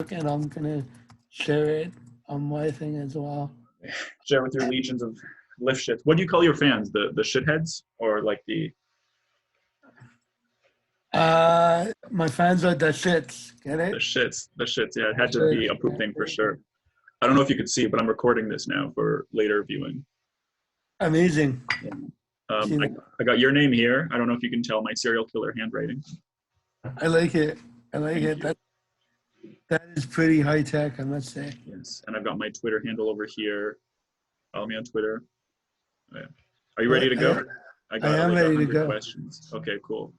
and I'm gonna share it on my thing as well. Share with your legions of Lifshitz. What do you call your fans? The shitheads or like the My fans are the shits. Get it? shits? The shits. Yeah, it had to be a poop thing for sure. I don't know if you could see, but I'm recording this now for later viewing. Amazing. Yeah. I got your name here. I don't know if you can tell my serial killer handwriting. I like it. I like it. That is pretty high tech, I must say. Yes, and I've got my Twitter handle over here. Follow me on Twitter. Oh, yeah. Are you ready to go? I am ready to go. Questions. Okay, cool.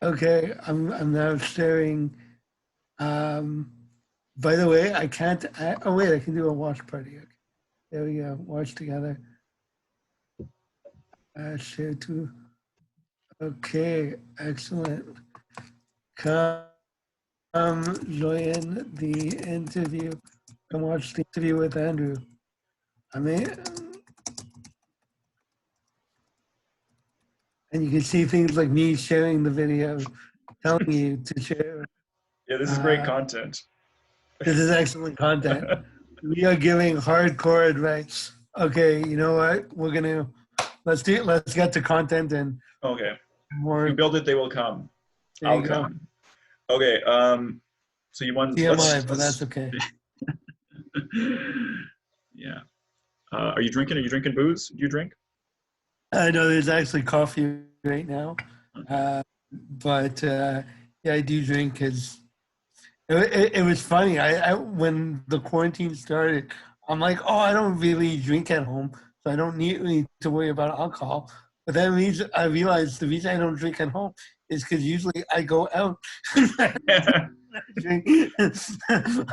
Okay, I'm now sharing. By the way, I can't. Oh wait, I can do a watch party. Okay. There we go. Watch together. Share to. Okay, excellent. Come join the interview. Come watch the interview with Andrew. I mean, and you can see things like me sharing the video, telling you to share. Yeah, this is great content. This is excellent content. We are giving hardcore advice. Okay, you know what? We're gonna let's get to content and okay. More. You build it, they will come. I'll come. Okay. So you want TMI, but that's okay. Yeah. Are you drinking? Are you drinking booze? Do you drink? I know there's actually coffee right now, but yeah, I do drink because it was funny. I when the quarantine started, I'm like, oh, I don't really drink at home, so I don't need to worry about alcohol. But then I realized the reason I don't drink at home is because usually I go out.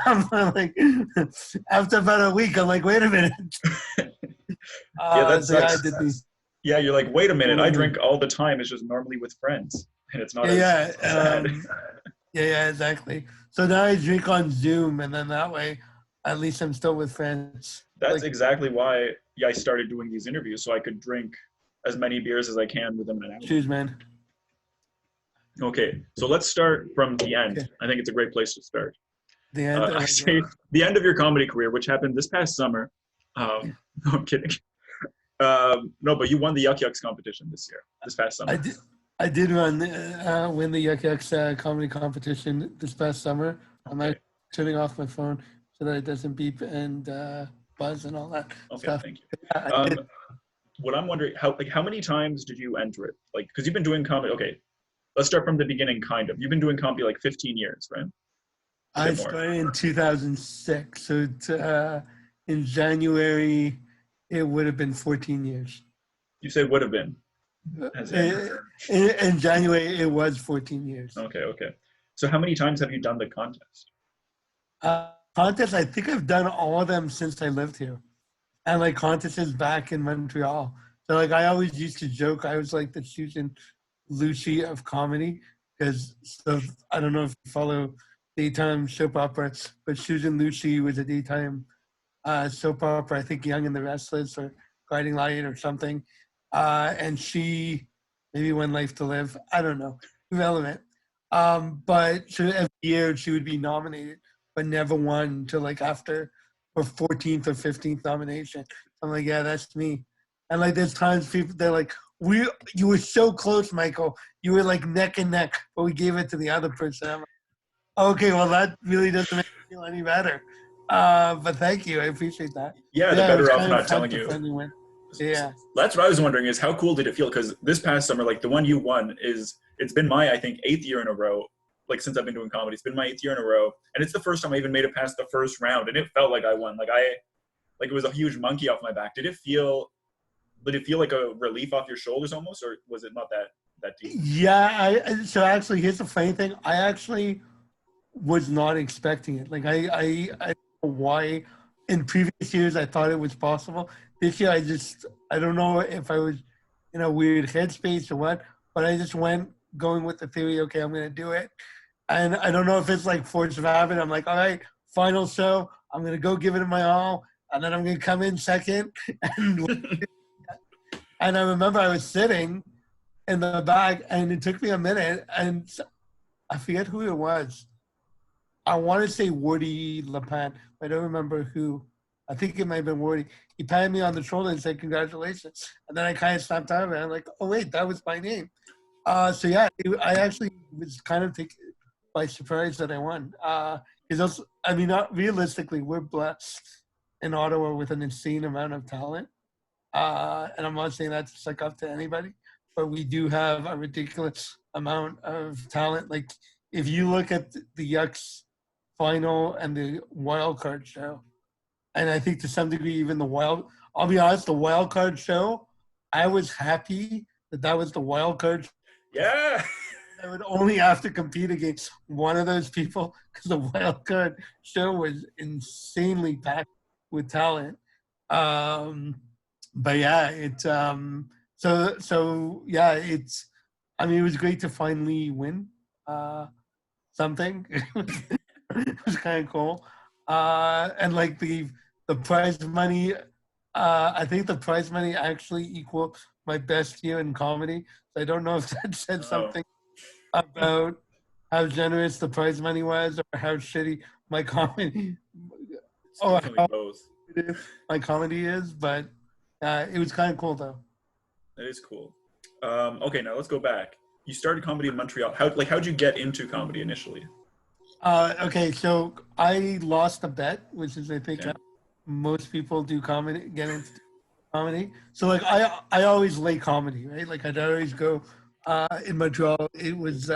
I'm like, after about a week, I'm like, wait a minute. Yeah, that sucks. Yeah, you're like, wait a minute, I drink all the time. It's just normally with friends, and it's not as sad. Yeah, exactly. So now I drink on Zoom, and then that way, at least I'm still with friends. That's exactly why I started doing these interviews, so I could drink as many beers as I can within an hour. Cheers, man. Okay, so let's start from the end. Okay. I think it's a great place to start. The end. I say the end of your comedy career, which happened this past summer. No, I'm kidding. No, but you won the Yuck Yucks competition this past summer. I did win the Yuck Yucks comedy competition this past summer. I'm actually turning off my phone so that it doesn't beep and buzz and all that stuff. Thank you. What I'm wondering, how many times did you enter it? Like, because you've been doing comedy. Okay, let's start from the beginning, kind of. You've been doing comedy like 15 years, right? I started in 2006, so in January, it would have been 14 years. You said would have been? In January, it was 14 years. Okay. So how many times have you done the contest? Contests, I think I've done all of them since I lived here. And like contests back in Montreal. So like I always used to joke, I was like the Susan Lucci of comedy. Because I don't know if you follow daytime soap operas, but Susan Lucci was a daytime soap opera, I think Young and the Restless or Guiding Light or something. And she maybe One Life to Live. I don't know. Irrelevant. But so every year she would be nominated, but never won until like after her 14th or 15th nomination. I'm like, yeah, that's me. And like there's times people, they're like, you were so close, Michael. You were like neck and neck, but we gave it to the other person. I'm like, okay, well that really doesn't make me feel any better. But thank you, I appreciate that. Yeah, the better off not telling you. Yeah. That's what I was wondering is how cool did it feel? Because this past summer, like the one you won it's been my, I think, 8th year in a row. Like since I've been doing comedy, it's been my 8th year in a row. And it's the first time I even made it past the first round. And it felt like I won. Like it was a huge monkey off my back. Did it feel like a relief off your shoulders almost? Or was it not that deep? Yeah, so actually here's the funny thing. I actually was not expecting it. Like I don't know why in previous years I thought it was possible. This year I don't know if I was in a weird headspace or what, but I just went going with the theory, okay, I'm going to do it. And I don't know if it's like force of habit. I'm like, all right, final show. I'm going to go give it my all. And then I'm going to come in second. And I remember I was sitting in the back and it took me a minute and I forget who it was. I want to say Woody LePan. I don't remember who. I think it might have been Woody. He patted me on the shoulder and said, "Congratulations." And then I kind of snapped out of it. I'm like, "Oh wait, that was my name." So yeah, I actually was kind of taken by surprise that I won. Because also, I mean, not realistically, we're blessed in Ottawa with an insane amount of talent. And I'm not saying that to suck up to anybody, but we do have a ridiculous amount of talent. Like if you look at the Yucks final and the wild card show, and I think to some degree even I'll be honest, the wild card show, I was happy that was the wild card. Yeah. I would only have to compete against one of those people because the wild card show was insanely packed with talent. But yeah, so yeah, I mean, it was great to finally win something. It was kind of cool. And like the prize money, I think the prize money actually equaled my best year in comedy. So I don't know if that said something about how generous the prize money was or how shitty my comedy or how both. my comedy is, but it was kind of cool though. That is cool. Okay, now let's go back. You started comedy in Montreal. How'd you get into comedy initially? Okay, so I lost a bet, which is I think Okay. most people do comedy, get into comedy. So like I always lay comedy, right? Like I'd always go in Montreal. It was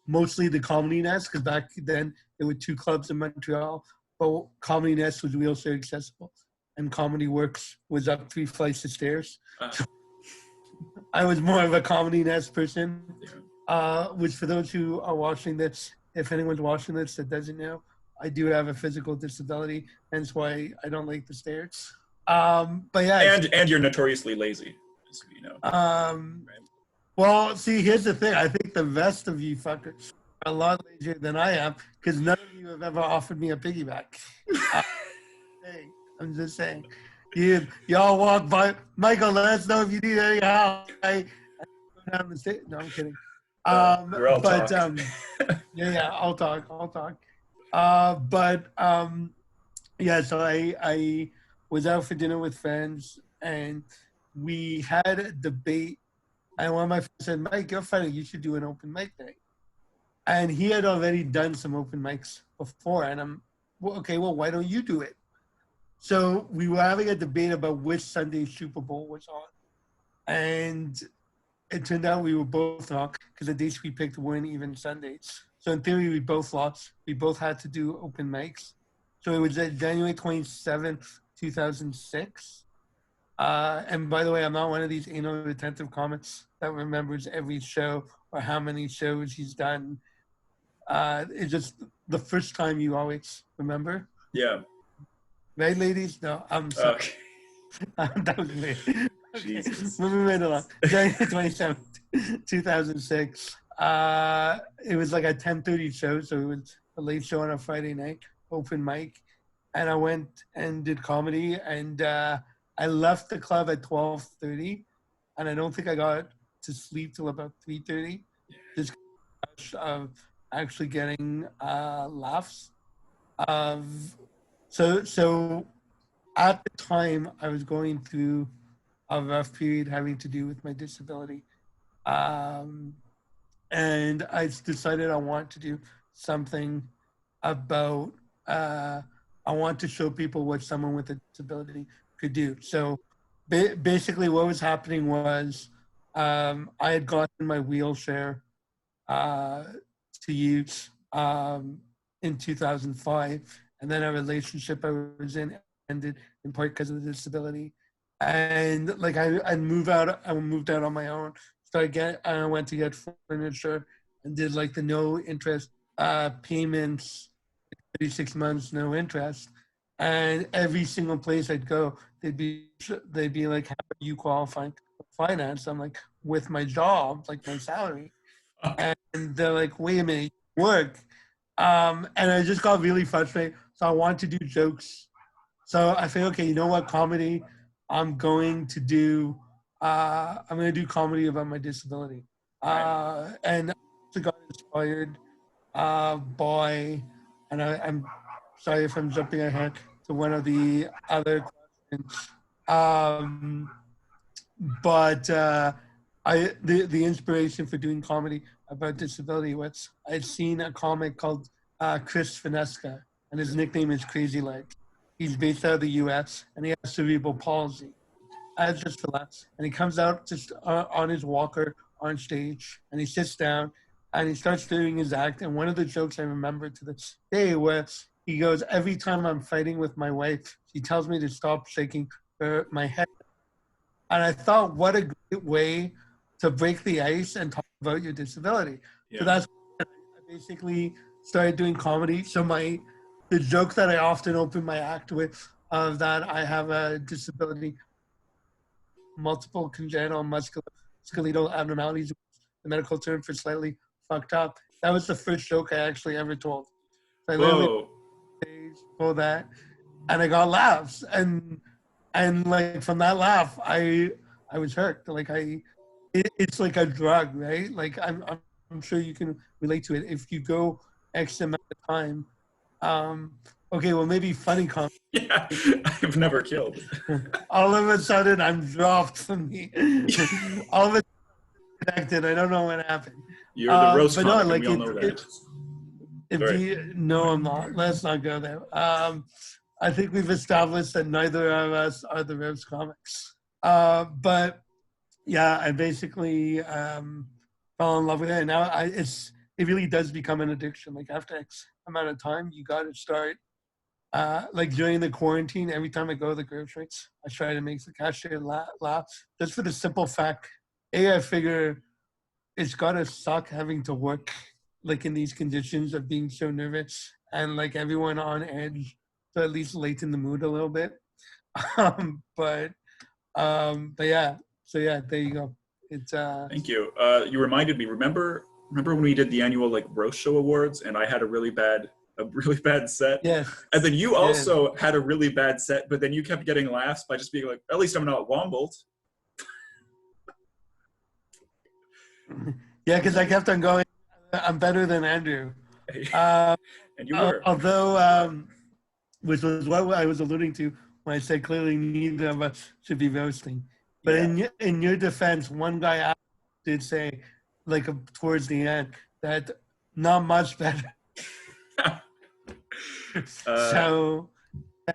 mostly the Comedy Nest because back then there were 2 clubs in Montreal, but Comedy Nest was wheelchair accessible, and Comedy Works was up 3 flights of stairs. So I was more of a Comedy Nest person. Which for those who are watching this, if anyone's watching this that doesn't know, I do have a physical disability, hence why I don't like the stairs. But yeah, and you're notoriously lazy, as you know. Right. Well, see, here's the thing. I think the rest of you fuckers are a lot lazier than I am because none of you have ever offered me a piggyback. I'm just saying. Y'all walk by. Michael, let us know if you need any help. I go down the stairs. No, I'm kidding. We're all but talk. yeah, I'll talk. Yeah, so I was out for dinner with friends and we had a debate. And one of my friends said, "Mike, you're funny. You should do an open mic thing." And he had already done some open mics before. And I'm, okay, well, why don't you do it? So we were having a debate about which Sunday Super Bowl was on. And it turned out we were both wrong because the dates we picked weren't even Sundays. So in theory, we both lost. We both had to do open mics. So it was January 27th, 2006. And by the way, I'm not one of these anal retentive comics that remembers every show or how many shows he's done. It's just the first time you always remember. Yeah. Right, ladies? No, I'm sorry. Okay. That was me. Okay. Jesus. Moving right along. January 27th, 2006. It was like a 10:30 show, so it was a late show on a Friday night, open mic. And I went and did comedy, and I left the club at 12:30, and I don't think I got to sleep till about 3:30, just of actually getting laughs. So at the time, I was going through a rough period having to do with my disability. And I decided I want to do something about, I want to show people what someone with a disability could do. So basically what was happening was I had gotten my wheelchair to use in 2005. And then a relationship I was in ended in part because of the disability. And like I moved out on my own. I went to get furniture and did like the no interest payments, 36 months, no interest. And every single place I'd go, they'd be like, "How are you qualifying for finance?" I'm like, "With my job, like my salary." And they're like, "Wait a minute, you work." And I just got really frustrated. So I wanted to do jokes. So I figured, okay, you know what, comedy, I'm going to do comedy about my disability. And I got inspired by and I'm sorry if I'm jumping ahead to one of the other questions. Um, but the inspiration for doing comedy about disability was I'd seen a comic called Chris Finesca, and his nickname is Crazy Legs. He's based out of the U.S. and he has cerebral palsy. Just for laughs, and he comes out just on his walker on stage, and he sits down, and he starts doing his act. And one of the jokes I remember to this day was he goes, "Every time I'm fighting with my wife, she tells me to stop shaking my head." And I thought, what a great way to break the ice and talk about your disability. Yeah. So that's when I basically started doing comedy. So the joke that I often open my act with of that I have a disability, multiple congenital musculoskeletal abnormalities, the medical term for slightly fucked up. That was the first joke I actually ever told. So I literally told that, and I got laughs, and like from that laugh, I was hooked. Like it's like a drug, right? Like I'm sure you can relate to it. If you go X amount of time, okay, well maybe funny comedy. Yeah, I've never killed. All of a sudden, I'm dropped from the. All of a sudden, connected. I don't know what happened. You're the roast but comic, no, like and we all know that. no, I'm not. Let's not go there. I think we've established that neither of us are the roast comics. But yeah, I basically fell in love with it. And now it really does become an addiction. Like after X amount of time, you got to start. Like during the quarantine, every time I go to the groceries, I try to make the cashier laugh. Just for the simple fact, I figure it's gotta suck having to work like in these conditions of being so nervous and like everyone on edge, to at least lighten the mood a little bit. But yeah, so yeah, there you go. It's Thank you. You reminded me. Remember when we did the annual like roast show awards, and I had a really bad set. Yes. And then you also had a really bad set, but then you kept getting laughs by just being like, "At least I'm not Wombolt." Yeah, because I kept on going. I'm better than Andrew. And you were. Although, which was what I was alluding to when I said clearly neither of us should be roasting. But in your defense, one guy did say, like towards the end, that not much better. So,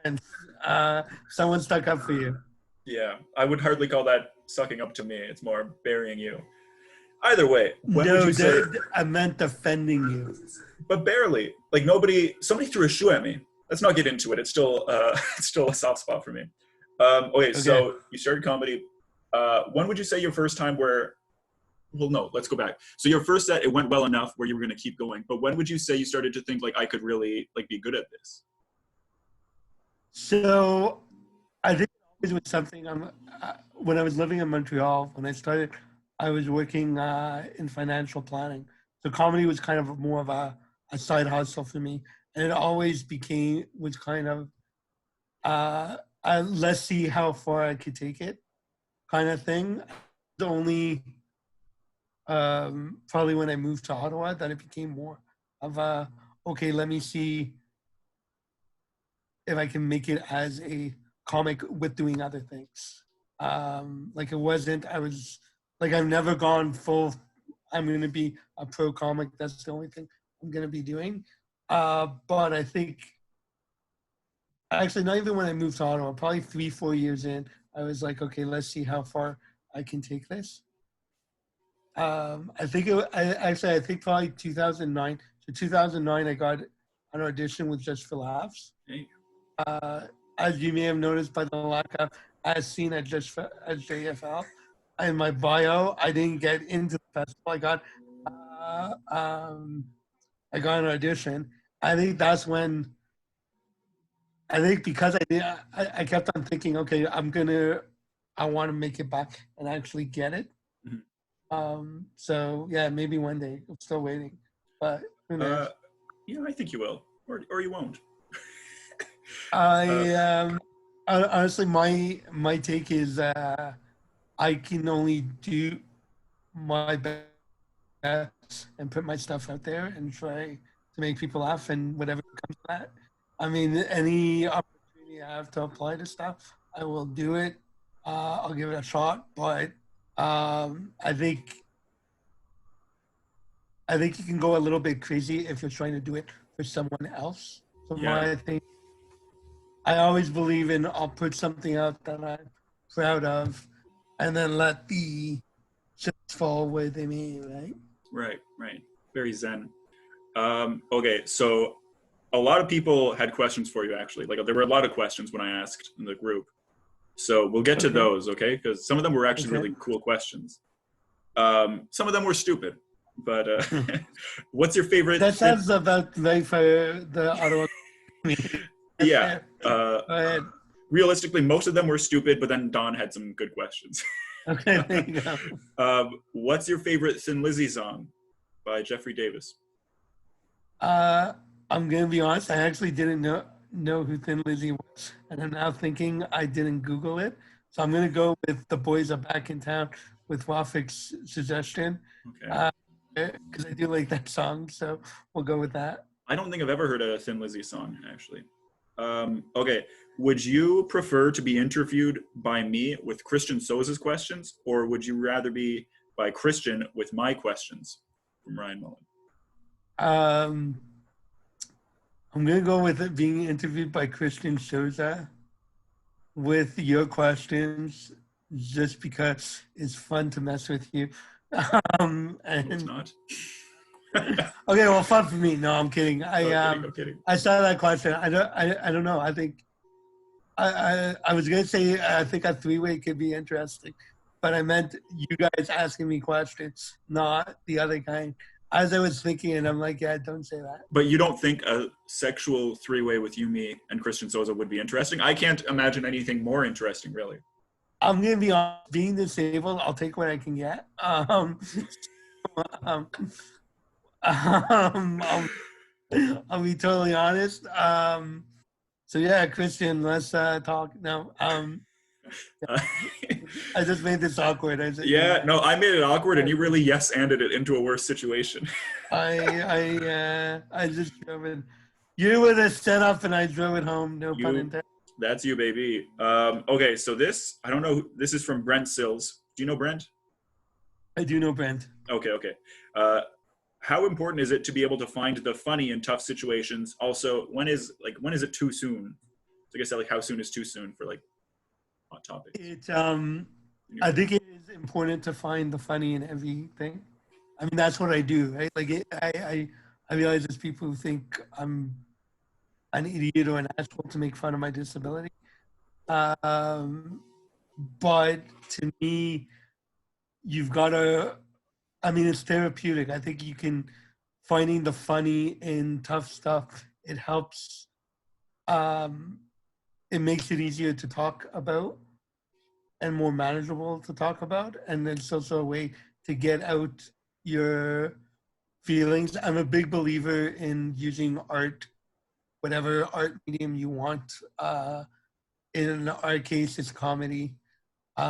and someone stuck up for you. Yeah, I would hardly call that sucking up to me. It's more burying you. Either way, when No, would you say? I meant defending you. But barely. Like somebody threw a shoe at me. Let's not get into it. It's still a soft spot for me. Okay, so you started comedy. When would you say your first time where? Well, no, let's go back. So your first set, it went well enough where you were going to keep going. But when would you say you started to think like I could really like be good at this? So I think it always was something. When I was living in Montreal, when I started, I was working in financial planning. So comedy was kind of more of a side hustle for me, and it always was kind of let's see how far I could take it, kind of thing. The only probably when I moved to Ottawa that it became more of a okay. Let me see if I can make it as a comic with doing other things. Like it wasn't. I was like I've never gone full. I'm going to be a pro comic. That's the only thing I'm going to be doing. But I think actually not even when I moved to Ottawa, probably 3-4 years in, I was like, okay, let's see how far I can take this. I think I think probably 2009. So 2009, I got an audition with Just for Laughs. As you may have noticed by the lack of as seen at JFL, in my bio, I didn't get into the festival. I got an audition. I think that's when. I think because I kept on thinking, okay, I want to make it back and actually get it. Mm-hmm. So yeah, maybe one day. I'm still waiting, but who knows? Yeah, I think you will, or you won't. Honestly, my take is I can only do my best and put my stuff out there and try to make people laugh, and whatever comes of that. I mean, any opportunity I have to apply to stuff, I will do it. I'll give it a shot, but I think you can go a little bit crazy if you're trying to do it for someone else. So Yeah. my thing, I always believe in I'll put something out that I'm proud of, and then let the chips fall where they may, right? Right. Very zen. Okay, so a lot of people had questions for you, actually. Like, there were a lot of questions when I asked in the group. So we'll get to Okay. those, okay? Because some of them were actually Okay. really cool questions. Some of them were stupid. But what's your favorite? That sounds about right for the auto community. Yeah. Go ahead. Realistically, most of them were stupid, but then Don had some good questions. Okay, there you go. What's your favorite Thin Lizzy song by Jeffrey Davis? I'm gonna be honest. I actually didn't know who Thin Lizzy was, and I'm now thinking I didn't Google it. So I'm gonna go with "The Boys Are Back in Town" with Wafik's suggestion, Okay. because I do like that song. So we'll go with that. I don't think I've ever heard a Thin Lizzy song, actually. Okay. Would you prefer to be interviewed by me with Christian Souza's questions, or would you rather be by Christian with my questions? From Ryan Mullen. I'm gonna go with it being interviewed by Christian Souza with your questions, just because it's fun to mess with you. No, it's not. Okay, well, fun for me. No, I'm kidding. I'm kidding. I saw that question. I don't know. I think I was gonna say I think a three-way could be interesting, but I meant you guys asking me questions, not the other kind. As I was thinking, and I'm like, yeah, don't say that. But you don't think a sexual three-way with you, me, and Christian Souza would be interesting? I can't imagine anything more interesting, really. I'm gonna be honest. Being disabled, I'll take what I can get. I'll be totally honest. So yeah, Christian, let's talk now. I just made this awkward. Yeah, no, I made it awkward, and you really yes-anded it into a worse situation. I just drove it. You were the setup, and I drove it home. No pun intended. That's you, baby. Okay, so this, I don't know. This is from Brent Sills. Do you know Brent? I do know Brent. Okay. How important is it to be able to find the funny in tough situations? Also, when is it too soon? Like I said, like how soon is too soon for like hot topics? I think it is important to find the funny in everything. I mean, that's what I do, right? Like I realize there's people who think I'm an idiot or an asshole to make fun of my disability. But to me, you've got to, I mean, it's therapeutic. I think you can, finding the funny in tough stuff, it helps. It makes it easier to talk about and more manageable to talk about. And it's also a way to get out your feelings. I'm a big believer in using art, whatever art medium you want. In our case, it's comedy.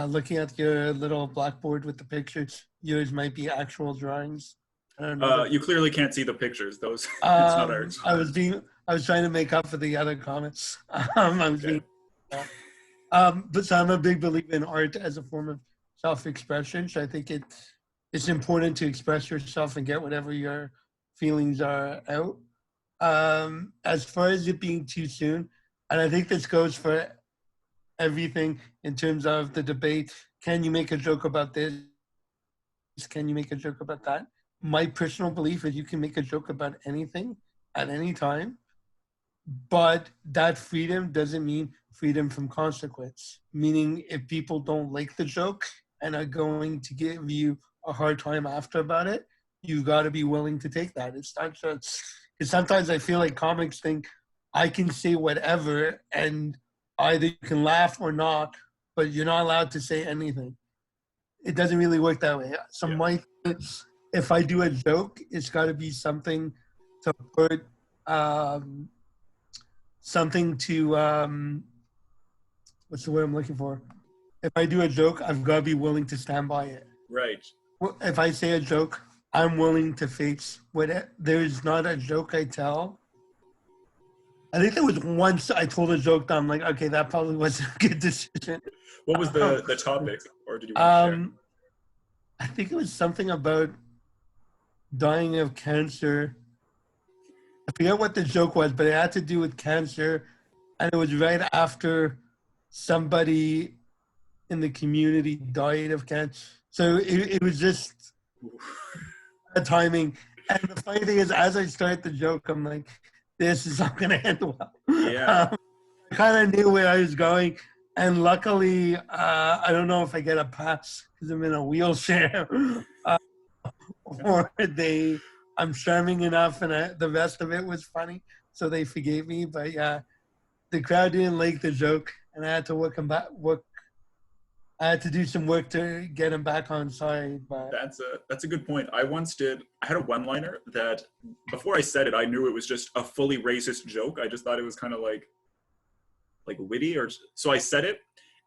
Looking at your little blackboard with the pictures, yours might be actual drawings. I don't know. You clearly can't see the pictures. Those it's not art. I was trying to make up for the other comments. But so I'm a big believer in art as a form of self-expression. So I think it's important to express yourself and get whatever your feelings are out. As far as it being too soon, and I think this goes for everything in terms of the debate. Can you make a joke about this? Can you make a joke about that? My personal belief is you can make a joke about anything at any time, but that freedom doesn't mean freedom from consequence. Meaning if people don't like the joke and are going to give you a hard time after about it, you've got to be willing to take that. It's not just, because sometimes I feel like comics think I can say whatever and either you can laugh or not, but you're not allowed to say anything. It doesn't really work that way. So if I do a joke, it's got to be something to put, something to, what's the word I'm looking for? If I do a joke, I've got to be willing to stand by it. Right. If I say a joke, I'm willing to face with it. There's not a joke I tell. I think there was once I told a joke that I'm like, okay, that probably wasn't a good decision. What was the topic, or did you want to share? I think it was something about dying of cancer. I forget what the joke was, but it had to do with cancer, and it was right after somebody in the community died of cancer. So it was just a timing. And the funny thing is, as I start the joke, I'm like, this is not going to end well. Yeah. I kind of knew where I was going. And luckily, I don't know if I get a pass because I'm in a wheelchair or I'm charming enough and the rest of it was funny. So they forgave me. But yeah, the crowd didn't like the joke and I had to I had to do some work to get him back on side. But that's a good point. I had a one-liner that before I said it, I knew it was just a fully racist joke. I just thought it was kind of like witty, or so I said it,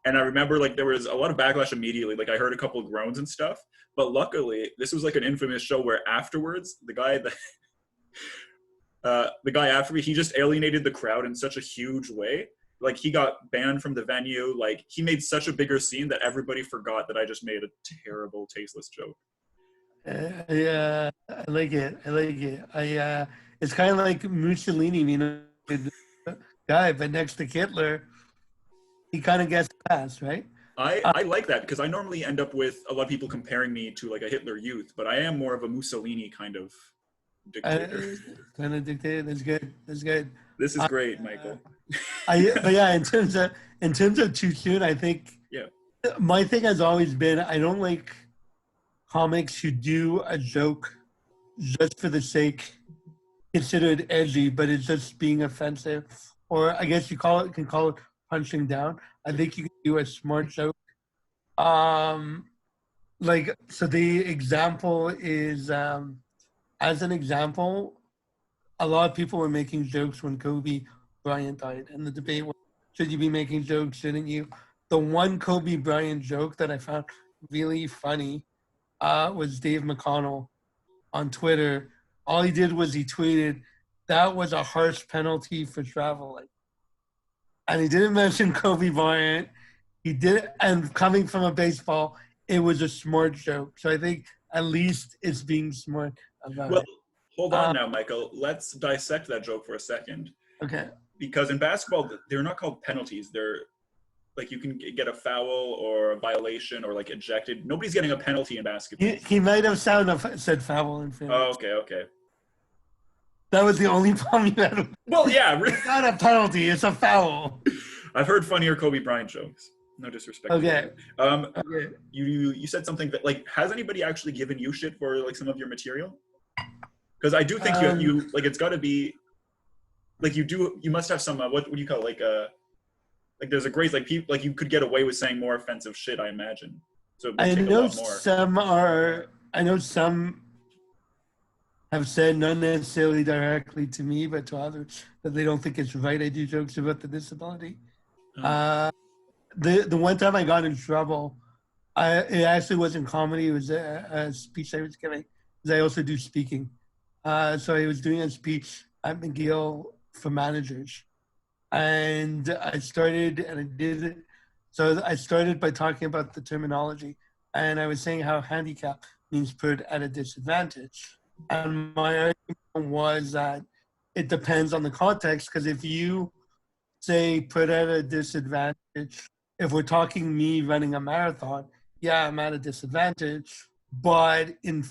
and I remember like there was a lot of backlash immediately. Like I heard a couple of groans and stuff, but luckily this was like an infamous show where afterwards the guy after me, he just alienated the crowd in such a huge way. Like he got banned from the venue. Like he made such a bigger scene that everybody forgot that I just made a terrible, tasteless joke. Yeah, I like it. It's kind of like Mussolini, the guy, but next to Hitler, he kind of gets passed, right? I like that because I normally end up with a lot of people comparing me to like a Hitler Youth, but I am more of a Mussolini kind of dictator. That's good. That's good. This is great, Michael. But yeah, in terms of too soon, I think my thing has always been I don't like comics who do a joke just for the sake, considered edgy, but it's just being offensive, or I guess you can call it punching down. I think you can do a smart joke. Like so, the example is as an example. A lot of people were making jokes when Kobe Bryant died, and the debate was, should you be making jokes, shouldn't you? The one Kobe Bryant joke that I found really funny was Dave McConnell on Twitter. All he did was he tweeted, that was a harsh penalty for traveling. And he didn't mention Kobe Bryant. He did, and coming from a baseball, it was a smart joke. So I think at least it's being smart about it. Hold on now, Michael. Let's dissect that joke for a second. Okay. Because in basketball, they're not called penalties. They're like you can get a foul or a violation or like ejected. Nobody's getting a penalty in basketball. He might have said foul in fairness. Oh, okay. That was the only problem you had. Well, yeah. It's not a penalty. It's a foul. I've heard funnier Kobe Bryant jokes. No disrespect. Okay. Okay. You said something that like, has anybody actually given you shit for like some of your material? Because I do think you like it's got to be like you must have some what do you call it? Like there's a grace like people like you could get away with saying more offensive shit, I imagine. So it would take a lot more. I know some have said, not necessarily directly to me, but to others, that they don't think it's right I do jokes about the disability. The one time I got in trouble, it actually wasn't comedy. It was a speech I was giving. Because I also do speaking. So I was doing a speech at McGill for managers. And I started by talking about the terminology. And I was saying how handicap means put at a disadvantage. And my argument was that it depends on the context, because if you say put at a disadvantage, if we're talking me running a marathon, yeah, I'm at a disadvantage. But and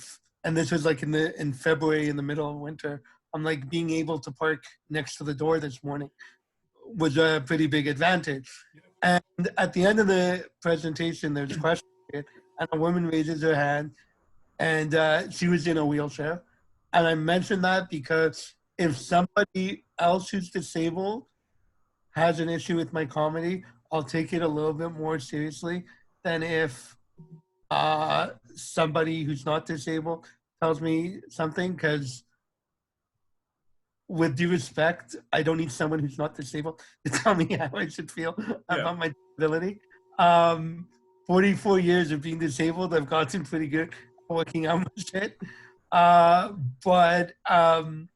this was like in February, in the middle of winter, I'm like being able to park next to the door this morning was a pretty big advantage. And at the end of the presentation, there's a question, and a woman raises her hand, and she was in a wheelchair. And I mentioned that because if somebody else who's disabled has an issue with my comedy, I'll take it a little bit more seriously than if somebody who's not disabled tells me something, because with due respect, I don't need someone who's not disabled to tell me how I should feel about my disability. 44 years of being disabled, I've gotten pretty good at working out my shit. Uh, but so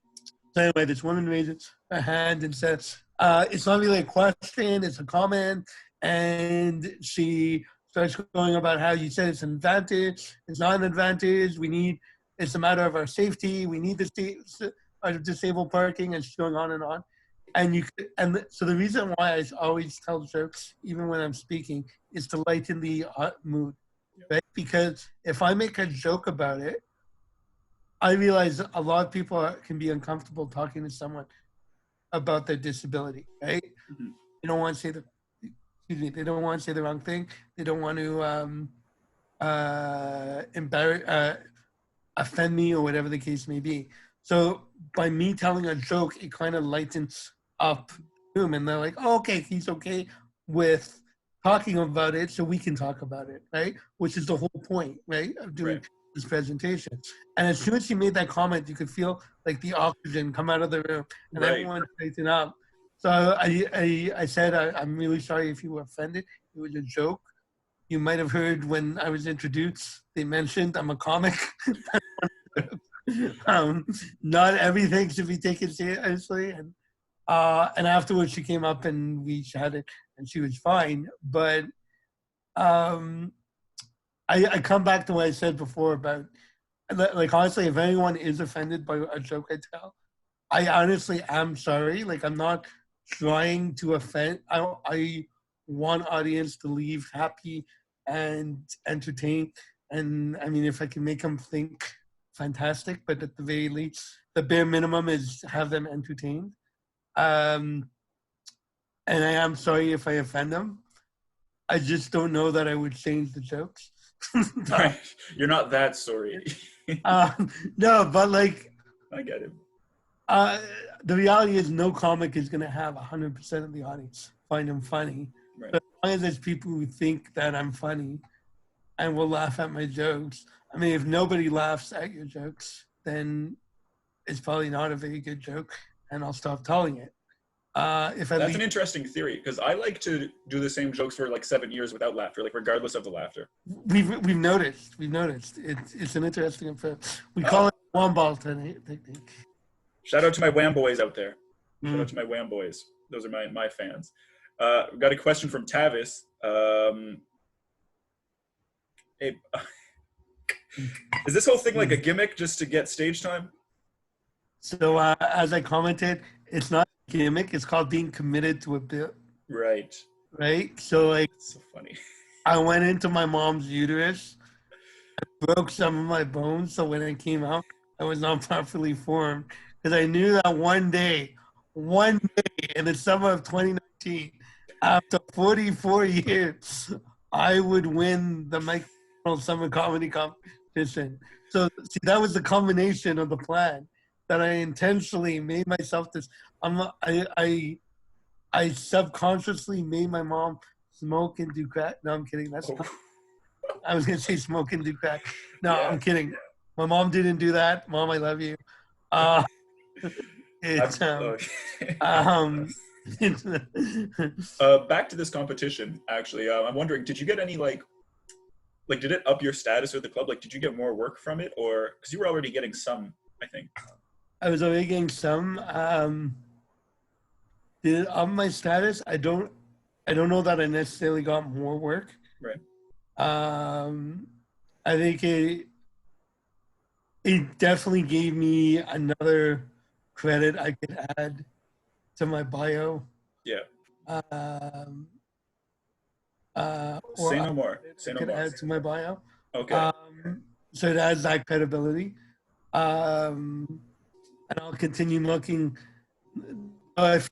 anyway, this woman raises her hand and says, "It's not really a question; it's a comment." And she starts going about how you said it's an advantage. It's not an advantage. We need. It's a matter of our safety. We need our disabled parking, and she's going on and on. And so the reason why I always tell jokes, even when I'm speaking, is to lighten the mood, right? Because if I make a joke about it, I realize a lot of people can be uncomfortable talking to someone about their disability, right? Mhm. They don't want to say they don't want to say the wrong thing. They don't want to embarrass, offend me, or whatever the case may be. So by me telling a joke, it kind of lightens up the room, and they're like, "Oh, okay, he's okay with talking about it, so we can talk about it," right? Which is the whole point, right, of doing Right. this presentation. And as soon as she made that comment, you could feel like the oxygen come out of the room, and Right. everyone straightened up. So I said, I'm really sorry if you were offended. It was a joke. You might have heard when I was introduced, they mentioned I'm a comic. um, Not everything should be taken seriously. And afterwards, she came up and we chatted, and she was fine. But um, I come back to what I said before about, like, honestly, if anyone is offended by a joke I tell, I honestly am sorry. Like, I'm not trying to offend. I want audience to leave happy and entertained. And I mean, if I can make them think, fantastic. But at the very least, the bare minimum is have them entertained. Um, and I am sorry if I offend them. I just don't know that I would change the jokes. Right. You're not that sorry. No, but like, I get it. uh, the reality is no comic is going to have 100% of the audience find him funny. Right. But as long as there's people who think that I'm funny and will laugh at my jokes, I mean, if nobody laughs at your jokes, then it's probably not a very good joke, and I'll stop telling it. If at That's an least interesting theory because I like to do the same jokes for like 7 years without laughter, like regardless of the laughter. we've noticed it's an interesting approach. We call Ah, it one ball technique. shout out to my Wham boys out there. Shout out to Mm. my Wham boys. Those are my fans. Got a question from Tavis. Hey, is this whole thing like a gimmick just to get stage time? So as I commented, it's not a gimmick. It's called being committed to a bit, Right. right? So like, It's so funny. I went into my mom's uterus, broke some of my bones, so when it came out, I was not properly formed because I knew that one day in the summer of 2019, after 44 years, I would win the Mike Arnold Summer Comedy Competition. So see, that was the combination of the plan that I intentionally made myself this. I subconsciously made my mom smoke and do crack. No, I'm kidding. That's Oh, not, I was gonna say smoke and do crack. No, yeah. I'm kidding. My mom didn't do that. Mom, I love you. Uh, it's Okay. um, it's, Back to this competition. Actually, I'm wondering, did you get any like did it up your status with the club? Like, did you get more work from it, or because you were already getting some, I think. I was already getting some. Did it up my status? I don't know that I necessarily got more work. Right. Um, I think it definitely gave me another credit I could add to my bio. Yeah. Um, or Say I no more. Say no could more. add to my bio. Okay. So it has that credibility. Um, and I'll continue looking. If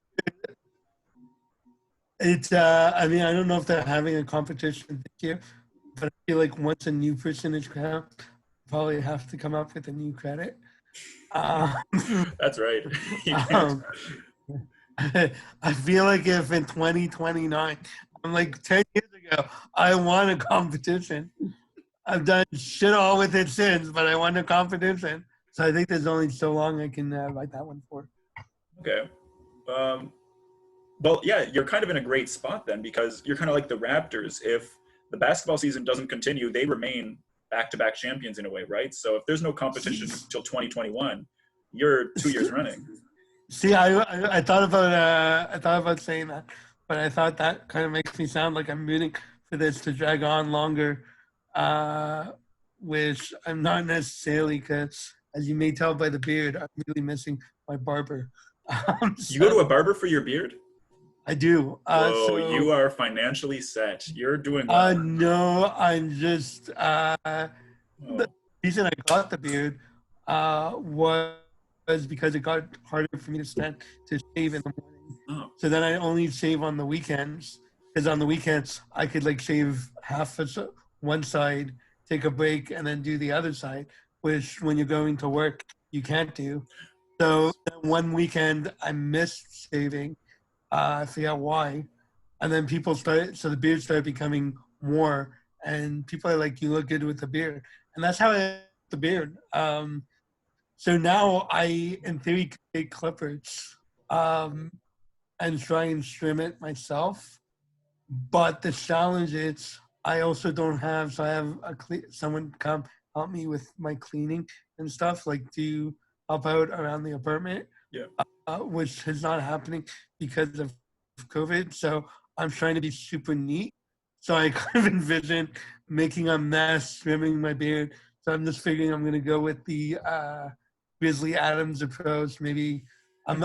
it's, I mean, I don't know if they're having a competition this year, but I feel like once a new person is crowned, probably have to come up with a new credit. Um, That's right. You can't. um, I feel like if in 2029, I'm like 10 years ago, I won a competition. I've done shit all with it since, but I won a competition. So I think there's only so long I can write that one for. Okay. Um, well, yeah, you're kind of in a great spot then because you're kind of like the Raptors. If the basketball season doesn't continue, they remain back-to-back champions in a way, right? So if there's no competition until 2021, you're 2 years running. See, I thought about saying that, but I thought that kind of makes me sound like I'm rooting for this to drag on longer, which I'm not necessarily, because as you may tell by the beard, I'm really missing my barber. You go to a barber for your beard? I do. Whoa, you are financially set. You're doing well. No, I'm just the Oh. reason I got the beard was because it got harder for me to shave in the morning. Oh. So then I only shave on the weekends, because on the weekends I could like shave half of one side, take a break, and then do the other side, which when you're going to work you can't do. So one weekend I missed shaving. I forget why. And then so the beard started becoming more, and people are like, you look good with the beard. And that's how I got the beard. So now I, in theory, could take clippers and try and trim it myself. But the challenge is I also don't have, so I have someone come help me with my cleaning and stuff, like to help out around the apartment. Yeah. Which is not happening because of COVID. So I'm trying to be super neat. So I kind of envision making a mess, trimming my beard. So I'm just figuring I'm going to go with the Grizzly Adams approach. Maybe I'm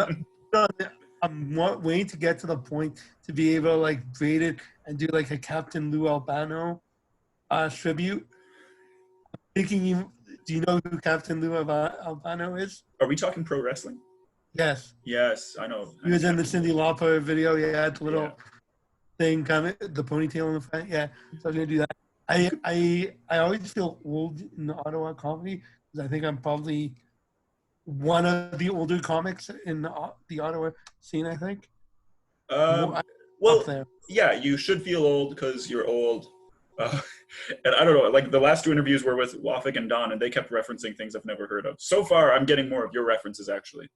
waiting to get to the point to be able to like braid it and do like a Captain Lou Albano tribute. I'm thinking, do you know who Captain Lou Albano is? Are we talking pro wrestling? Yes. Yes, I know. He was in the Cyndi Lauper video. Yeah, the little thing coming, the ponytail in the front. Yeah, so I'm gonna do that. I always feel old in the Ottawa comedy because I think I'm probably one of the older comics in the Ottawa scene. I think. Well, yeah, you should feel old because you're old. And I don't know, like the last two interviews were with Wafik and Don, and they kept referencing things I've never heard of. So far, I'm getting more of your references, actually.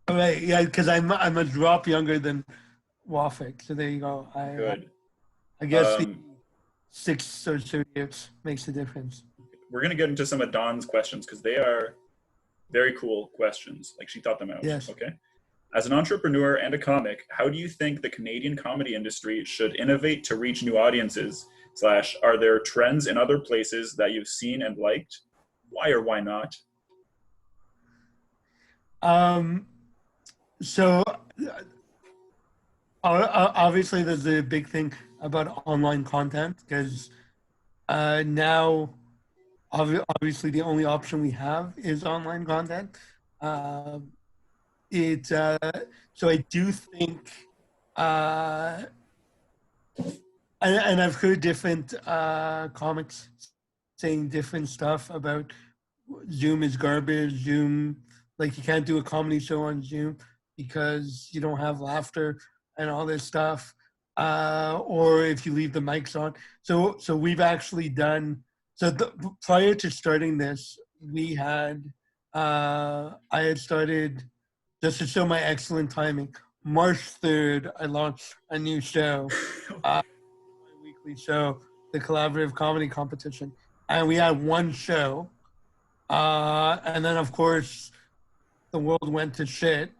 All right, yeah, because I'm a drop younger than Wafik, so there you go. Good. I guess the 6 or so years makes a difference. We're gonna get into some of Don's questions because they are very cool questions. Like she thought them out. Yes. Okay. As an entrepreneur and a comic, how do you think the Canadian comedy industry should innovate to reach new audiences? / are there trends in other places that you've seen and liked? Why or why not? So obviously there's a big thing about online content because now obviously the only option we have is online content. So I do think and I've heard different comics saying different stuff about Zoom is garbage. Zoom, like you can't do a comedy show on Zoom because you don't have laughter and all this stuff. Or if you leave the mics on. So we've actually done, prior to starting this, we had, I had started, just to show my excellent timing, March 3rd, I launched a new show. My weekly show, the Collaborative Comedy Competition. And we had one show. And then, of course, the world went to shit.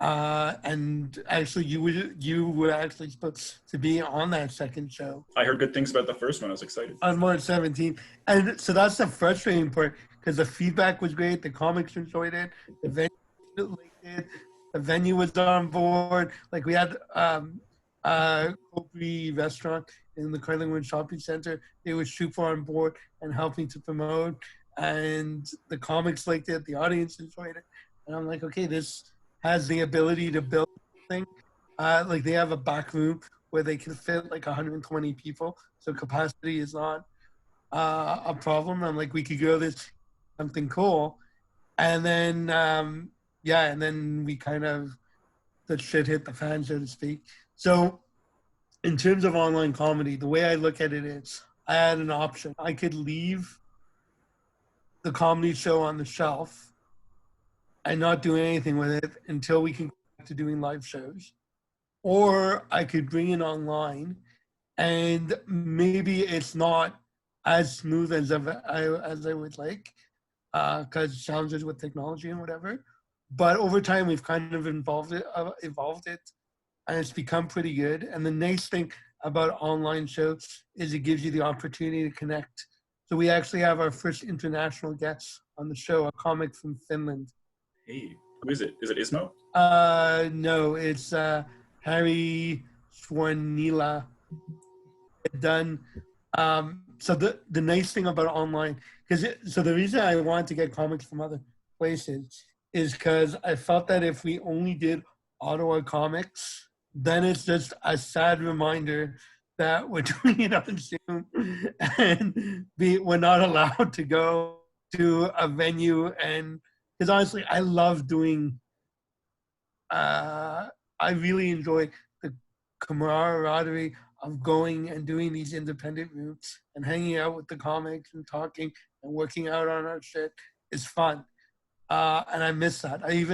And actually, you were actually supposed to be on that second show. I heard good things about the first one. I was excited. On March 17th. And so that's the frustrating part because the feedback was great. The comics enjoyed it. The venue liked it. The venue was on board. Like we had Copri restaurant in the Carlingwood Shopping Center. They were super on board and helping to promote. And the comics liked it. The audience enjoyed it. And I'm like, okay, this has the ability to build something. Like they have a back room where they can fit like 120 people. So capacity is not a problem. I'm like, we could go this something cool. And then, and then we kind of, the shit hit the fan, so to speak. So in terms of online comedy, the way I look at it is I had an option. I could leave the comedy show on the shelf and not do anything with it until we can go back to doing live shows. Or I could bring it online and maybe it's not as smooth as I would like, because challenges with technology and whatever. But over time, we've kind of evolved it, and it's become pretty good. And the nice thing about online shows is it gives you the opportunity to connect. So we actually have our first international guest on the show, a comic from Finland. Hey, who is it? Is it Ismo? No, it's Harry Swarnila done. So the nice thing about online, so the reason I wanted to get comics from other places is because I felt that if we only did Ottawa comics, then it's just a sad reminder that we're doing it on Zoom and we're not allowed to go to a venue. And because honestly, I love doing. I really enjoy the camaraderie of going and doing these independent routes and hanging out with the comics and talking and working out on our shit is fun. And I miss that. I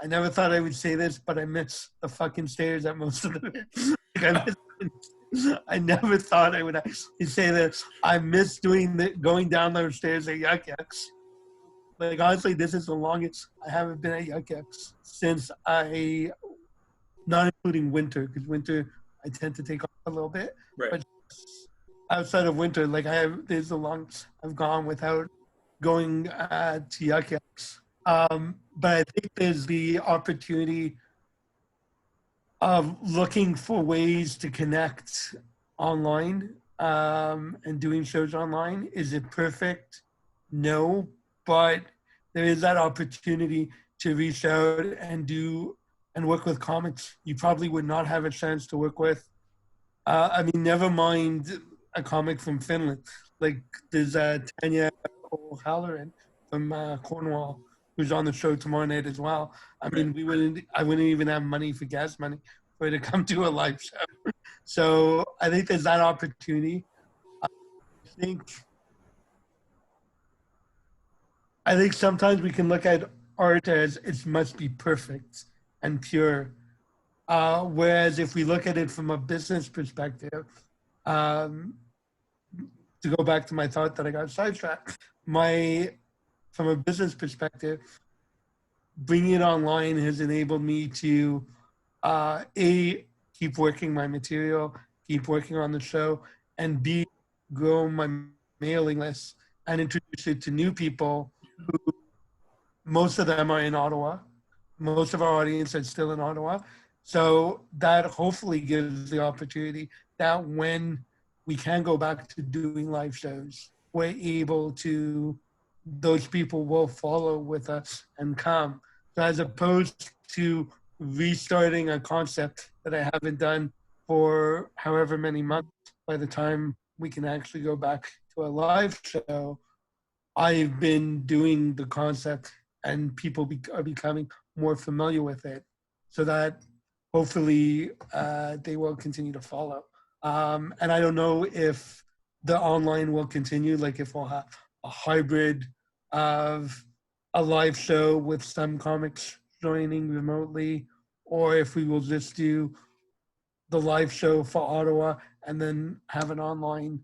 never thought I would say this, but I miss the fucking stairs at most of the like I never thought I would actually say this. I miss going down those stairs at Yuck Yucks. Like honestly, this is the longest I haven't been at Yuck Yucks since not including winter, because winter I tend to take off a little bit. Right. But outside of winter, like there's the longest I've gone without going to Yuck Yucks. But I think there's the opportunity of looking for ways to connect online and doing shows online. Is it perfect? No, but there is that opportunity to reach out and work with comics you probably would not have a chance to work with. I mean, never mind a comic from Finland. Like there's Tanya O'Halloran from Cornwall, who's on the show tomorrow night as well. I mean, I wouldn't even have money for gas money for her to come to a live show. So I think there's that opportunity. I think sometimes we can look at art as it must be perfect and pure. Whereas if we look at it from a business perspective, to go back to my thought that I got sidetracked, from a business perspective, bringing it online has enabled me to keep working my material, keep working on the show, and B, grow my mailing list and introduce it to new people who most of them are in Ottawa. Most of our audience is still in Ottawa. So that hopefully gives the opportunity that when we can go back to doing live shows, we're able to, those people will follow with us and come. So as opposed to restarting a concept that I haven't done for however many months, by the time we can actually go back to a live show, I've been doing the concept and people are becoming more familiar with it, so that hopefully they will continue to follow. And I don't know if the online will continue, like if we'll have a hybrid of a live show with some comics joining remotely, or if we will just do the live show for Ottawa and then have an online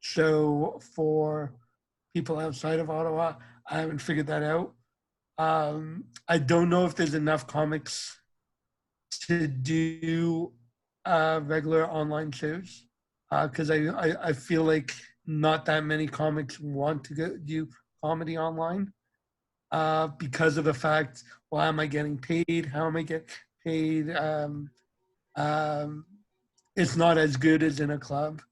show for people outside of Ottawa. I haven't figured that out. I don't know if there's enough comics to do regular online shows, because I feel like not that many comics want to do comedy online, because of the fact, well, am I getting paid? How am I getting paid? It's not as good as in a club.